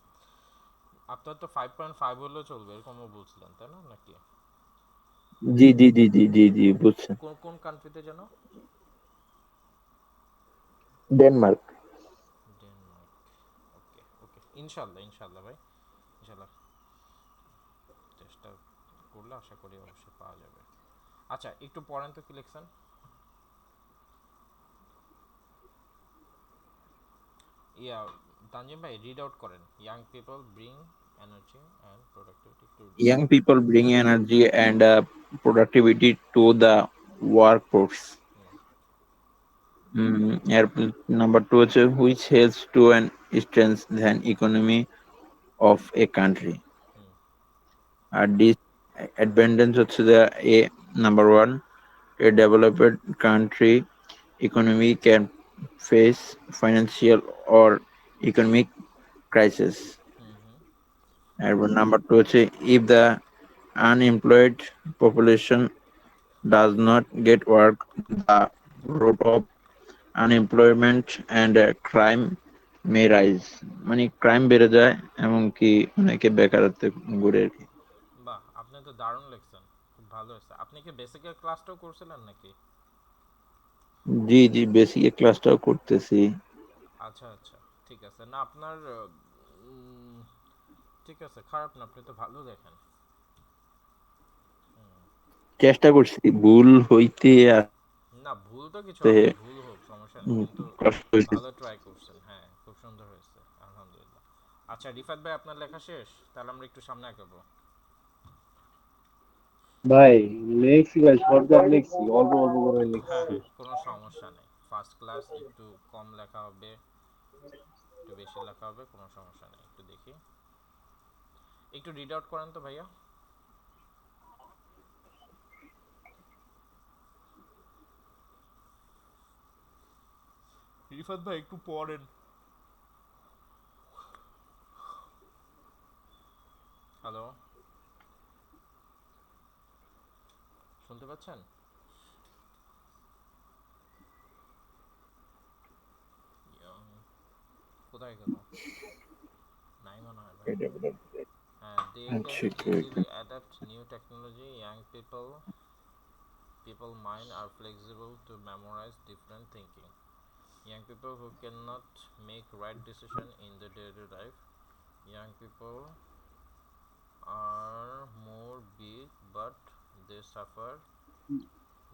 আপনার তো 5.5 হলেও চলবে এরকমও বলছিলেন তাই না নাকি? জি জি জি জি জি জি, বুঝছেন। কোন কোন কান্ট্রিতে যেন? ডেনমার্ক। ডেনমার্ক, ওকে ওকে, ইনশাল্লাহ ইনশাল্লাহ ভাই, ইনশাল্লাহ চেষ্টা করলে আশা করি অবশ্যই পাওয়া যাবে। আচ্ছা একটু পড়েন তো কি লিখছেন। ইয়া, তানজিম ভাই রিড আউট করেন। Young people bring energy and productivity to. Young people bring energy and productivity to the workforce. এর নাম্বার 2 হচ্ছে which helps to an strengthen economy of a country. Hmm R disadvantage হচ্ছে যে a number 1, a developed country economy can face financial or economic crisis. হুম হুম এরপর number 2 হচ্ছে if the unemployed population does not get work, the rate of unemployment and crime may rise. মানে crime বেড়ে যায় এমনকি অনেকে বেকারত্বে ঘুরে আর কি। বাহ, আপনি তো দারুণ লিখছেন, খুব ভালো হয়েছে। আপনি কি বেসিকের ক্লাসটাও করছিলেন নাকি? জি জি, বেসিক ক্লাসটাও করতেছি। আচ্ছা আচ্ছা, ঠিক আছে। না আপনার উম, ঠিক আছে, খারাপ না, আপনি তো ভালো দেখেন। চেষ্টা করছি, ভুল হইতে না ভুল তো কিছু আছে। হবে না, ভুল হোক সমস্যা নেই, কিন্তু কষ্ট হইছে। ভালো ট্রাই করছেন। হ্যাঁ, খুব সুন্দর হয়েছে, আলহামদুলিল্লাহ। আচ্ছা রিফাত ভাই, আপনার লেখা শেষ? তাহলে আমরা একটু সামনে আগাবো। ভাই লিখছি ভাই, শর্টকাট লিখছি, অল্প অল্প করে হ্যাঁ লিখছি। হ্যাঁ, কোনো সমস্যা নেই, ফার্স্ট ক্লাস, একটু কম লেখা হবে, একটু বেশি লেখা হবে, কোনো সমস্যা নেই। একটু দেখি, একটু রিড আউট করেন তো ভাইয়া। রিফাত ভাই একটু পড়েন। হ্যালো, শুনতে পাচ্ছেন? ইয়ং, কোথায় গেল? নাই মনে হয় ভাই। They can easily adapt new technology. Young people mind are flexible to memorize different thinking. Young people who cannot make right decision in the daily life. Young people are more big, but they suffer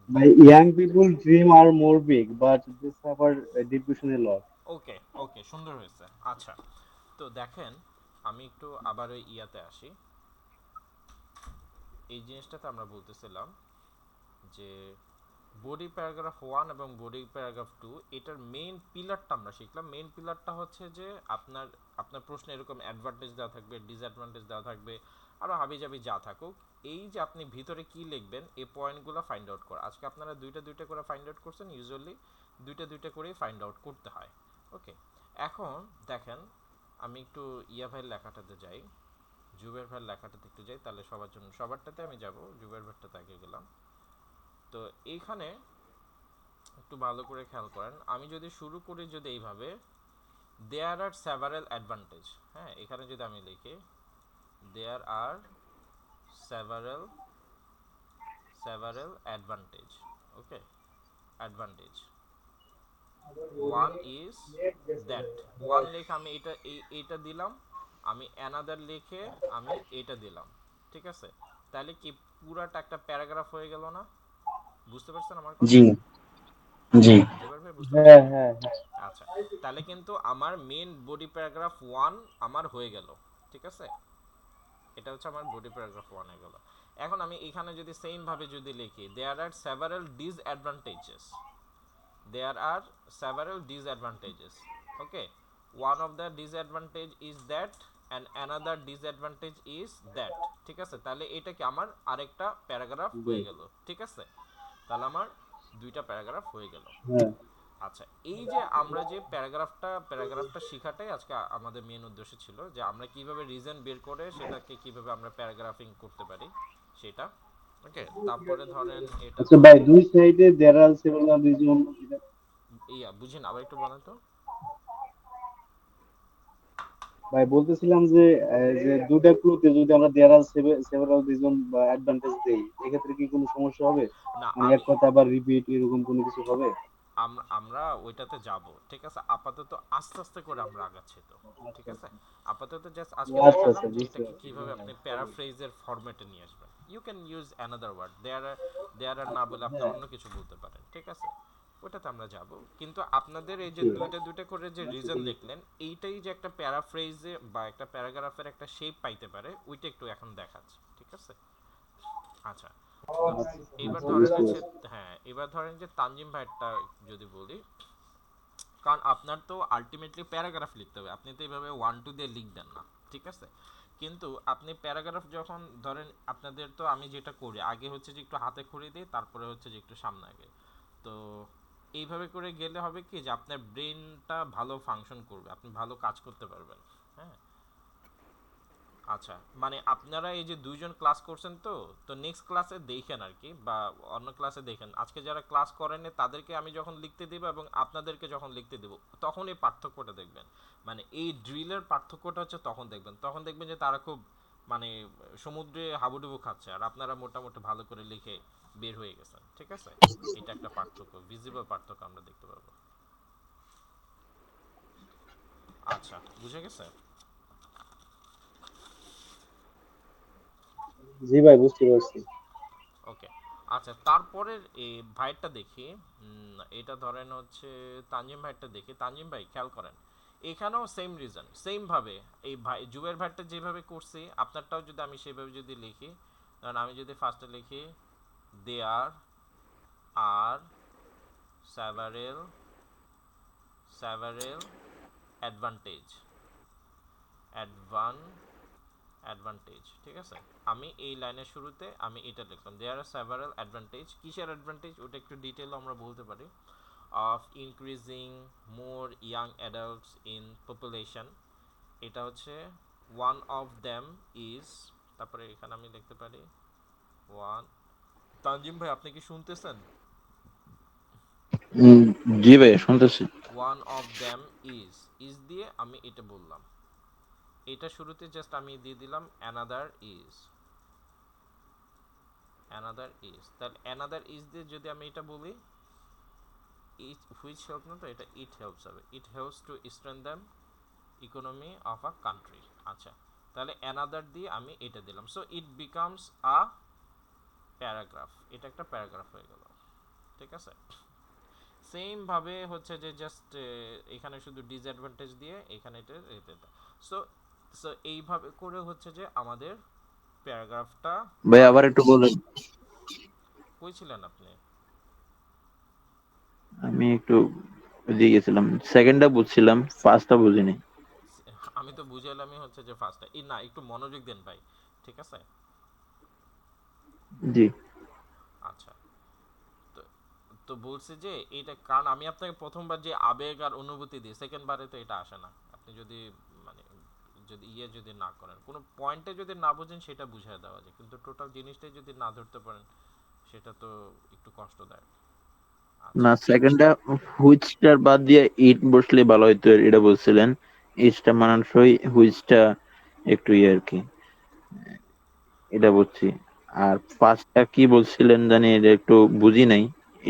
ভাই young people dream are more big but they suffer depression a lot. Okay okay, সুন্দর হয়েছে। আচ্ছা, তো দেখেন, আমি একটু আবার ওই ইয়াতে আসি। এই জিনিসটাতে আমরা বলতেছিলাম যে বডি প্যারাগ্রাফ 1 এবং বডি প্যারাগ্রাফ 2, এটার মেইন পিলারটা আমরা শিখলাম। মেইন পিলারটা হচ্ছে যে আপনার আপনার প্রশ্নে এরকম অ্যাডভান্টেজ দেওয়া থাকবে, ডিসঅ্যাডভান্টেজ দেওয়া থাকবে, আরও হাবিজাবি যা থাকুক, এই যে আপনি ভিতরে কি লিখবেন এই পয়েন্টগুলো ফাইন্ড আউট করা। আজকে আপনারা দুইটা দুইটা করে ফাইন্ড আউট করছেন, ইউজুয়ালি দুইটা দুইটা করেই ফাইন্ড আউট করতে হয়। ওকে, এখন দেখেন, আমি একটু ইয়া ভাইয়ের লেখাটাতে যাই, জুবের ভাইয়ের লেখাটাতে একটু যাই, তাহলে সবার জন্য সবারটাতে আমি যাব, জুবের ভাইয়েরটাতে আগে গেলাম। তো এইখানে একটু ভালো করে খেয়াল করেন, আমি যদি শুরু করি যদি এইভাবে, দেয়ার আর সেভারেল অ্যাডভান্টেজ। হ্যাঁ, এখানে যদি আমি লিখি there are several several advantage. Okay, advantage one is that, one লেখে আমি এইটা দিলাম, আমি অ্যানাদার লিখে আমি এটা দিলাম। ঠিক আছে, তাহলে কি পুরাটা একটা প্যারাগ্রাফ হয়ে গেল না? বুঝতে পারছেন আমার জি কথা? জি। জুবাইর ভাই বুঝতে হ্যাঁ পারছেন? হ্যাঁ হ্যাঁ। আচ্ছা, তাহলে কিন্তু আমার মেন বডি প্যারাগ্রাফ 1 আমার হয়ে গেল। ঠিক আছে, এটা হচ্ছে আমার বডি প্যারাগ্রাফ 1 হয়ে গেল। এখন আমি এখানে যদি সেম ভাবে যদি লিখি there are several disadvantages, there are several disadvantages. Okay, one of the disadvantage is that and another disadvantage is that. ঠিক আছে, তাহলে এটা কি আমার আরেকটা প্যারাগ্রাফ হয়ে গেল। ঠিক আছে, তাহলে আমার দুইটা প্যারাগ্রাফ হয়ে গেল। হ্যাঁ আচ্ছা, এই যে আমরা যে প্যারাগ্রাফটা শেখাটাই আজকে আমাদের মেন উদ্দেশ্য ছিল, যে আমরা কিভাবে রিজন বের করে সেটাকে কিভাবে আমরা প্যারাগ্রাফিং করতে পারি সেটা। ওকে, তারপরে ধরেন এটা আচ্ছা ভাই, ধরেন, দুই সাইডে দেয়ার আর সেভারাল রিজন। ইয়া বুঝেন, আবার একটু বলেন তো। ভাই বলতেছিলাম যে যে দুইটা ক্লুতে যদি আমরা দেয়ার আর সেভারাল রিজন বা অ্যাডভান্টেজ দেই, এক্ষেত্রে কি কোনো সমস্যা হবে? না মানে এক আমি কথা আবার রিপিট এরকম কোনো কিছু হবে? আমরা ওইটাতে যাব। ঠিক আছে, আপাতত আস্তে আস্তে করে আমরা আগাচ্ছি তো। ঠিক আচ্ছা আছে, আচ্ছা আপাতত জাস্ট আজকে আচ্ছা দেখালাম আচ্ছা, যে বুঝতে এটাকে পারছি। কিভাবে হ্যাঁ আপনি প্যারাফ্রেজের ফরম্যাটে নিয়ে আসবেন। You can use another word, there are না বলে আপনি হ্যাঁ অন্য কিছু বলতে পারেন। ঠিক আছে, ওটাতে আমরা যাব। কিন্তু আপনাদের এই যে ঠিক দুইটা আছে। দুইটা করে যে রিজন লিখলেন, এইটাই যে একটা প্যারাফ্রেজে বা একটা প্যারাগ্রাফের একটা শেপ পাইতে পারে, ওইটা একটু এখন দেখাচ্ছি। ঠিক আছে, আচ্ছা, তো আচ্ছা এবার আচ্ছা, ধরেন বুঝতে হচ্ছে, পারছি। হ্যাঁ এবার ধরেন যে তানজিম ভাইয়েরটা যদি বলি, কারণ আপনার তো আলটিমেটলি প্যারাগ্রাফ লিখতে হবে, আপনি তো এইভাবে 1 2 দিয়ে লিখবেন না, ঠিক আছে? কিন্তু আপনি প্যারাগ্রাফ যখন ধরেন, আপনাদের তো আমি যেটা করি আগে হচ্ছে যে একটু হাতে খড়ি দিই, তারপরে হচ্ছে যে একটু সামনে আগে। তো এইভাবে করে গেলে হবে কি যে আপনার ব্রেনটা ভালো ফাংশন করবে, আপনি ভালো কাজ করতে পারবেন। হ্যাঁ, আচ্ছা, মানে আপনারা এই যে দুইজন ক্লাস করছেন, তো তো নেক্সট ক্লাসে দেখেন আর কি, বা অন্য ক্লাসে দেখেন, আজকে যারা ক্লাস করেনি তাদেরকে আমি যখন লিখতে দিব এবং আপনাদেরকে যখন লিখতে দেব, তখন এই পার্থক্যটা দেখবেন। মানে এই ড্রিলের পার্থক্যটা হচ্ছে তখন দেখবেন, তখন দেখবেন যে তারা খুব মানে সমুদ্রে হাবুডুবু খাচ্ছে, আর আপনারা মোটামুটি ভালো করে লিখে বের হয়ে গেছেন, ঠিক আছে? এটা একটা পার্থক্য, ভিজিবল পার্থক্য আমরা দেখতে পারবো। আচ্ছা, বুঝে গেছে? জি ভাই, বুঝতে পারছি। ওকে, আচ্ছা, তারপরের এই ভাইয়েরটা দেখি। এটা ধরেন হচ্ছে তানজিম ভাইয়েরটা দেখি। তানজিম ভাই খেয়াল করেন, এখানেও সেম রিজন, সেম ভাবে এই ভাই জুবের ভাইয়েরটা যেভাবে করছি, আপনারটাও যদি আমি সেভাবে যদি লিখি, কারণ আমি যদি ফার্স্টে লিখি there are several several advantage অ্যাডভান অ্যাডভান্টেজ, ঠিক আছে? আমি এই লাইনের শুরুতে আমি এটা লিখলাম, দেয়ার আর সেভারাল অ্যাডভান্টেজ। কিসের অ্যাডভান্টেজ ওটা একটু ডিটেল আমরা বলতে পারি। Of increasing more young adults in population, এটা হচ্ছে ওয়ান অফ দ্যাম ইজ, তারপরে এখানে আমি লিখতে পারি ওয়ান। তানজিম ভাই আপনি কি শুনতেছেন? উম, জি ভাই শুনতেছি। ওয়ান অফ দ্যাম ইজ দিয়ে আমি এটা বললাম, এটা শুরুতে জাস্ট আমি দিয়ে দিলাম অ্যানাদার ইজ, অ্যানাদার ইজ। তাহলে অ্যানাদার ইজ দিয়ে যদি আমি এটা বলি, ইট হুইচ হেল্প না, তো এটা ইট হেল্পস হবে, it helps to strengthen economy of a country. আচ্ছা, তাহলে অ্যানাদার দিয়ে আমি এটা দিলাম, so it becomes a paragraph, এটা একটা প্যারাগ্রাফ হয়ে গেল, ঠিক আছে? সেম ভাবে হচ্ছে যে জাস্ট এখানে শুধু ডিসঅ্যাডভান্টেজ দিয়ে এখানে এটা সো সো এইভাবে করে হচ্ছে যে আমাদের প্যারাগ্রাফটা ভাই আবার বানানো একটু যায়। বলেন। কই ছিলেন আপনি? আমি একটু দিয়ে গেছিলাম, সেকেন্ডটা বুঝছিলাম, ফার্স্টটা বুঝিনি। আমি তো বুঝাইলামই হচ্ছে যে ফার্স্টটা, এই না, একটু মনোযোগ দেন ভাই, ঠিক আছে? জি। আচ্ছা, তো তো বলছি যে এটা, কারণ আমি আপনাকে প্রথমবার যে আবেগ আর অনুভূতি দিই, সেকেন্ড বারে তো এটা আসে না। আপনি যদি মানে যদি যদি না করেন, কোনো পয়েন্টে যদি না বোঝেন সেটা বুঝিয়ে দেওয়া যায়, কিন্তু টোটাল জিনিসটাই যদি না ধরতে পারেন সেটা তো একটু কষ্টদায়ক। আচ্ছা, না, সেকেন্ডটা হুইচটার বাদ দিয়ে ইট বসলে ভালো হইতো, এটা বলছিলেন। ইটটা মানানসই, হুইচটা একটু ইয়ে আর কি, এটা বুঝছি। আর ফার্স্টটা কি বলছিলেন জানি, এটা একটু বুঝি নাই,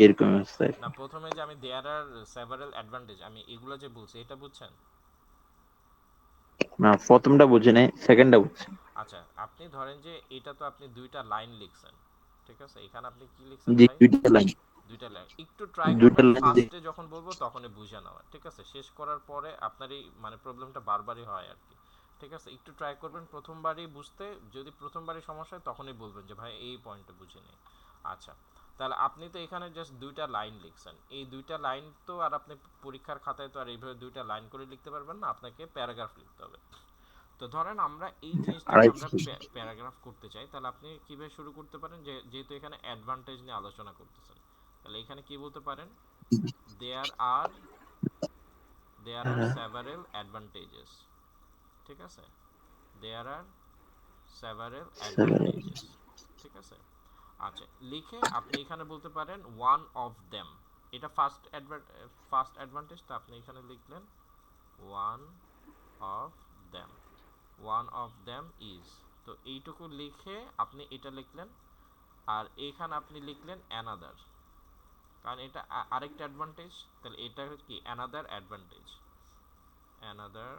এরকম অবস্থা আর না কি। প্রথমে যে আমি দেয়ার আর সেভারাল অ্যাডভান্টেজ আমি এগুলো যে বলছি এটা বুঝছেন? না, প্রথমটা বুঝি নাই, সেকেন্ডটা বুঝছি। আচ্ছা, আপনি ধরেন যে এটা তো আপনি দুইটা লাইন লিখছেন, ঠিক আছে? এখানে আপনি কি লিখছেন জি, ভাই? দুইটা লাইন। দুইটা লাইন, একটু ট্রাই দুইটা করবেন লাইন দিয়ে। ফার্স্টে যখন বলবো তখনই বুঝে নেওয়া, ঠিক আছে? শেষ করার পরে আপনার এই মানে প্রবলেমটা বারবারই হয় আর কি, ঠিক আছে? একটু ট্রাই করবেন প্রথমবারই বুঝতে, যদি প্রথমবারই সমস্যা হয় তখনই বলবেন যে ভাই এই পয়েন্টটা বুঝে নেই। আচ্ছা, তাহলে আপনি তো এখানে জাস্ট দুইটা লাইন লিখছেন, এই দুইটা লাইন তো আর আপনি পরীক্ষার খাতায় তো আর এইভাবে দুইটা লাইন করে লিখতে পারবেন না, আপনাকে প্যারাগ্রাফ লিখতে হবে। তো ধরেন আমরা এই জিনিসটাকে আড়াই আমরা প্যারাগ্রাফ করতে চাই, তাহলে আপনি কিভাবে শুরু করতে পারেন, যে যেহেতু এখানে অ্যাডভান্টেজ নিয়ে আলোচনা করতেছেন, তাহলে এখানে কি বলতে পারেন, দেয়ার আর দেয়ার আর সেভারেল অ্যাডভান্টেজেস, ঠিক আছে? দেয়ার আর সেভারেল অ্যাডভান্টেজেস, ঠিক আছে? আচ্ছা, লিখে আপনি এখানে বলতে পারেন ওয়ান অফ দেম, এটা ফার্স্ট অ্যাডভান্টেজ, তো আপনি এখানে লিখলেন one of them, one of them is, তো এইটুকু লিখে আপনি এটা লিখলেন। আর এখানে আপনি লিখলেন অ্যানাদার, কারণ এটা আরেকটা অ্যাডভান্টেজ, তাহলে এটা কি another advantage, another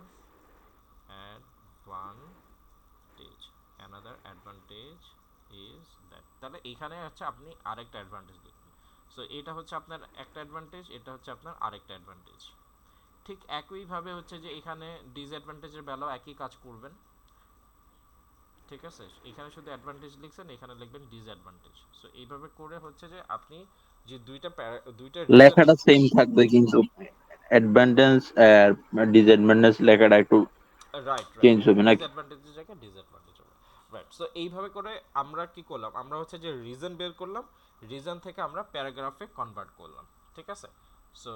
advantage, another advantage is that, তাহলে এখানে হচ্ছে আপনি আরেকটা অ্যাডভান্টেজ লিখলেন। সো এটা হচ্ছে আপনার একটা অ্যাডভান্টেজ, এটা হচ্ছে আপনার আরেকটা অ্যাডভান্টেজ। ঠিক একইভাবে হচ্ছে যে এখানে ডিসঅ্যাডভান্টেজের বেলাও একই কাজ করবেন। ঠিক আছে, এখানে শুধু অ্যাডভান্টেজ লিখছেন, এখানে লিখবেন ডিসঅ্যাডভান্টেজ। সো এইভাবে করে হচ্ছে যে আপনি যে দুইটা রিজন। লেখাটা সেম থাকবে কিন্তু অ্যাডভান্টেজ আর ডিসঅ্যাডভান্টেজ লেখাটা একটু রাইট রাইট চেঞ্জ হবে নাকি? ডিসঅ্যাডভান্টেজের জায়গায় ডিসঅ্যাডভান্টেজ হবে। রাইট, সো এইভাবে করে আমরা কি করলাম, আমরা হচ্ছে যে রিজন বের করলাম, রিজন থেকে আমরা প্যারাগ্রাফে কনভার্ট করলাম। ঠিক আছে, সো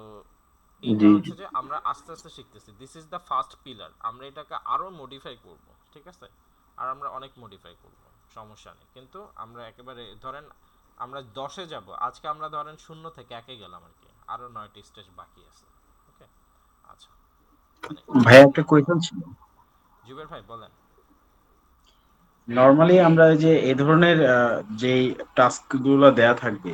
এইটা জি জি। হচ্ছে যে আমরা আস্তে আস্তে শিখতেছি। This is the first pillar. আমরা এটাকে আরো মডিফাই করব। ঠিক আছে, আর আমরা অনেক মডিফাই করব, সমস্যা নেই। কিন্তু আমরা একেবারে ধরেন আমরা 10-এ যাব, আজকে আমরা ধরেন 0 থেকে 1-এ গেলাম আর কি, আরো 9টি স্টেজ বাকি আছে। ওকে, আচ্ছা, মানে ভাইয়া একটা কোয়েশ্চেন ছিল। জুবের ভাই বলেন। নর্মালি আমরা যে এই ধরনের যেই টাস্ক গুলো দেয়া থাকবে,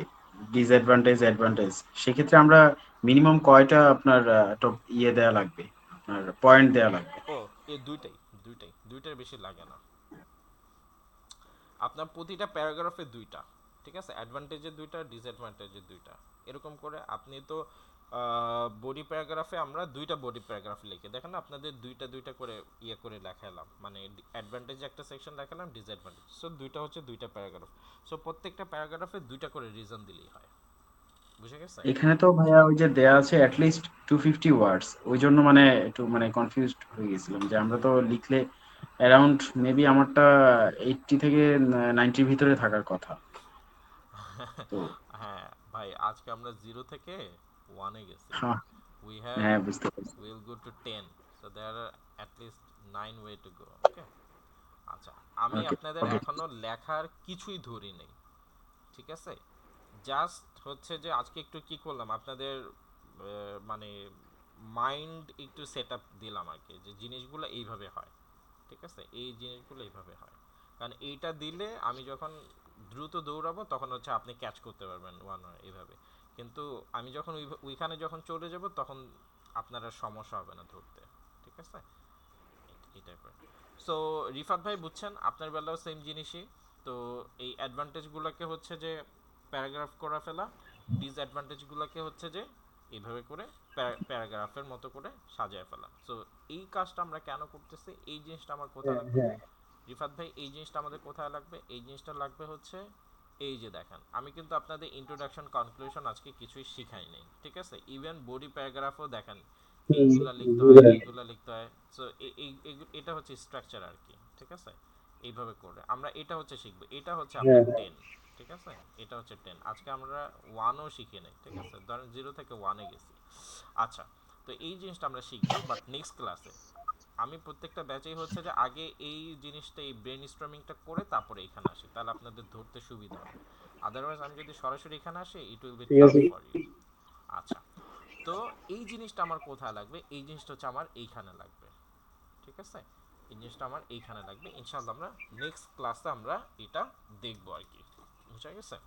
ডিসঅ্যাডভান্টেজ অ্যাডভান্টেজ, সেক্ষেত্রে আমরা মিনিমাম কয়টা আপনার ইয়ে দেয়া লাগবে, আপনার পয়েন্ট দেয়া লাগবে? ও, এই দুইটার বেশি লাগে না। আপনার প্রতিটা প্যারাগ্রাফে দুইটা, ঠিক আছে, অ্যাডভান্টেজের দুইটা, ডিসঅ্যাডভান্টেজের দুইটা, এরকম করে। আপনি তো বডি প্যারাগ্রাফে আমরা দুইটা বডি প্যারাগ্রাফ লিখে দেখেন না, আপনাদের দুইটা দুইটা করে ইয়ে করে লেখালাম, মানে অ্যাডভান্টেজ একটা সেকশন লেখালাম, ডিসঅ্যাডভান্টেজ, সো দুইটা হচ্ছে দুইটা প্যারাগ্রাফ। সো প্রত্যেকটা প্যারাগ্রাফে দুইটা করে রিজন দিলেই হয়। বুঝে গেছে? এখানে তো ভাইয়া ওই যে দেয়া আছে অ্যাটলিস্ট 250 ওয়ার্ডস, ওই জন্য মানে একটু মানে কনফিউজড হয়ে গেছিলাম যে আমরা তো লিখলে অ্যারাউন্ড মেবি আমারটা 80 থেকে 90 ভিতরে থাকার কথা। তো হ্যাঁ ভাই, আজকে আমরা 0 থেকে 1-এ গেছি। হ্যাঁ, উই হ্যাভ হ্যাঁ বুঝতে পারছি। Will go to 10, so there are at least 9 way to go. Okay, আচ্ছা, আমি ওকে আপনাদের ওকে। এখনো লেখার কিছুই ধরি নেই। ঠিক আছে, জাস্ট হচ্ছে যে আজকে একটু কি করলাম, আপনাদের মানে মাইন্ড একটু সেট আপ দিলাম আর কি, যে জিনিসগুলো এইভাবে হয়। ঠিক আছে, এই জিনিসগুলো এইভাবে হয়, কারণ এইটা দিলে আমি যখন দ্রুত দৌড়াবো তখন হচ্ছে আপনি ক্যাচ করতে পারবেন ওয়ান এইভাবে। কিন্তু আমি যখন ওইখানে যখন চলে যাব তখন আপনার আর সমস্যা হবে না ধরতে। ঠিক আছে, এই টাইপের। সো রিফাত ভাই বুঝছেন, আপনার বেলাও সেম জিনিসই। তো এই অ্যাডভান্টেজগুলোকে হচ্ছে যে প্যারাগ্রাফ করে ফেলা, ডিসঅ্যাডভান্টেজগুলোকে হচ্ছে যে এইভাবে করে প্যারাগ্রাফের মতো করে সাজায় ফেলা। সো এই কাজটা আমরা কেন করতেছি, এই জিনিসটা আমার কোথায় হ্যাঁ লাগবে হ্যাঁ রিফাত ভাই, এই জিনিসটা আমাদের কোথায় লাগবে, এই জিনিসটা লাগবে হচ্ছে এই যে দেখেন, আমি কিন্তু আপনাদের ইন্ট্রোডাকশন কনক্লুশন আজকে কিছুই শিখাই নাই। ঠিক আছে, ইভেন বডি প্যারাগ্রাফও দেখেন এইগুলা লিখতে হয়, বুঝলেন। এইগুলা লিখতে হয়। সো এটা হচ্ছে স্ট্রাকচার আর কি। ঠিক আছে, এইভাবে করে আমরা এটা হচ্ছে শিখবো, এটা হচ্ছে আপনার হ্যাঁ হ্যাঁ 10। ঠিক আছে, এটা হচ্ছে 10। আজকে আমরা 1ও শিখি নাই। ঠিক আছে, ধরেন 0 থেকে 1-এ গেছি। আচ্ছা, তো এই জিনিসটা আমরা শিখবো, বাট নেক্সট ক্লাসে আমি প্রত্যেকটা ব্যাচেই হচ্ছে যে আগে এই জিনিসটা, এই ব্রেন স্টর্মিংটা করে তারপরে এখানে আসি, তাহলে আপনাদের ধরতে সুবিধা হবে। আদারওয়াইজ আমি যদি সরাসরি এখানে আসি, ইট উইল বি ঠিক টাফ আছে। For you. আচ্ছা, তো এই জিনিসটা আমার কোথায় লাগবে, এই জিনিসটা হচ্ছে আমার এইখানে লাগবে। ঠিক আছে, এই জিনিসটা আমার এইখানে লাগবে। ইনশাআল্লাহ আমরা নেক্সট ক্লাসে আমরা এটা দেখবো আর কি। বুঝা গেছে?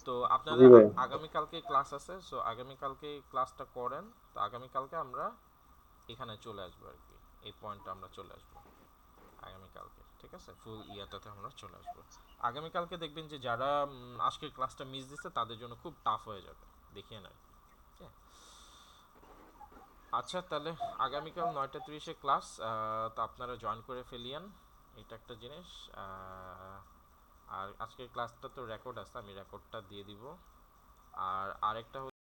তো জি আপনাদের ভাই। আগামীকালকে ক্লাস আছে, সো আগামীকালকে ক্লাসটা করেন। তো আগামীকালকে আমরা এখানে চলে আসবো আর কি, এই পয়েন্টটা আমরা চলে আসবো আগামীকালকে। ঠিক আছে, ফুল ইয়াটাতে আমরা চলে আসবো আগামীকালকে। দেখবেন যে যারা আজকের ক্লাসটা মিস দিচ্ছে তাদের জন্য খুব টাফ হয়ে যাবে, দেখিয়ে নেন। আচ্ছা, তাহলে আগামীকাল 9টা 30-এ ক্লাস, তো আপনারা জয়েন করে ফেলিয়েন, এটা একটা জিনিস। আর আজকের ক্লাসটা তো রেকর্ড আছে, আমি রেকর্ডটা দিয়ে দিব। আর আরেকটা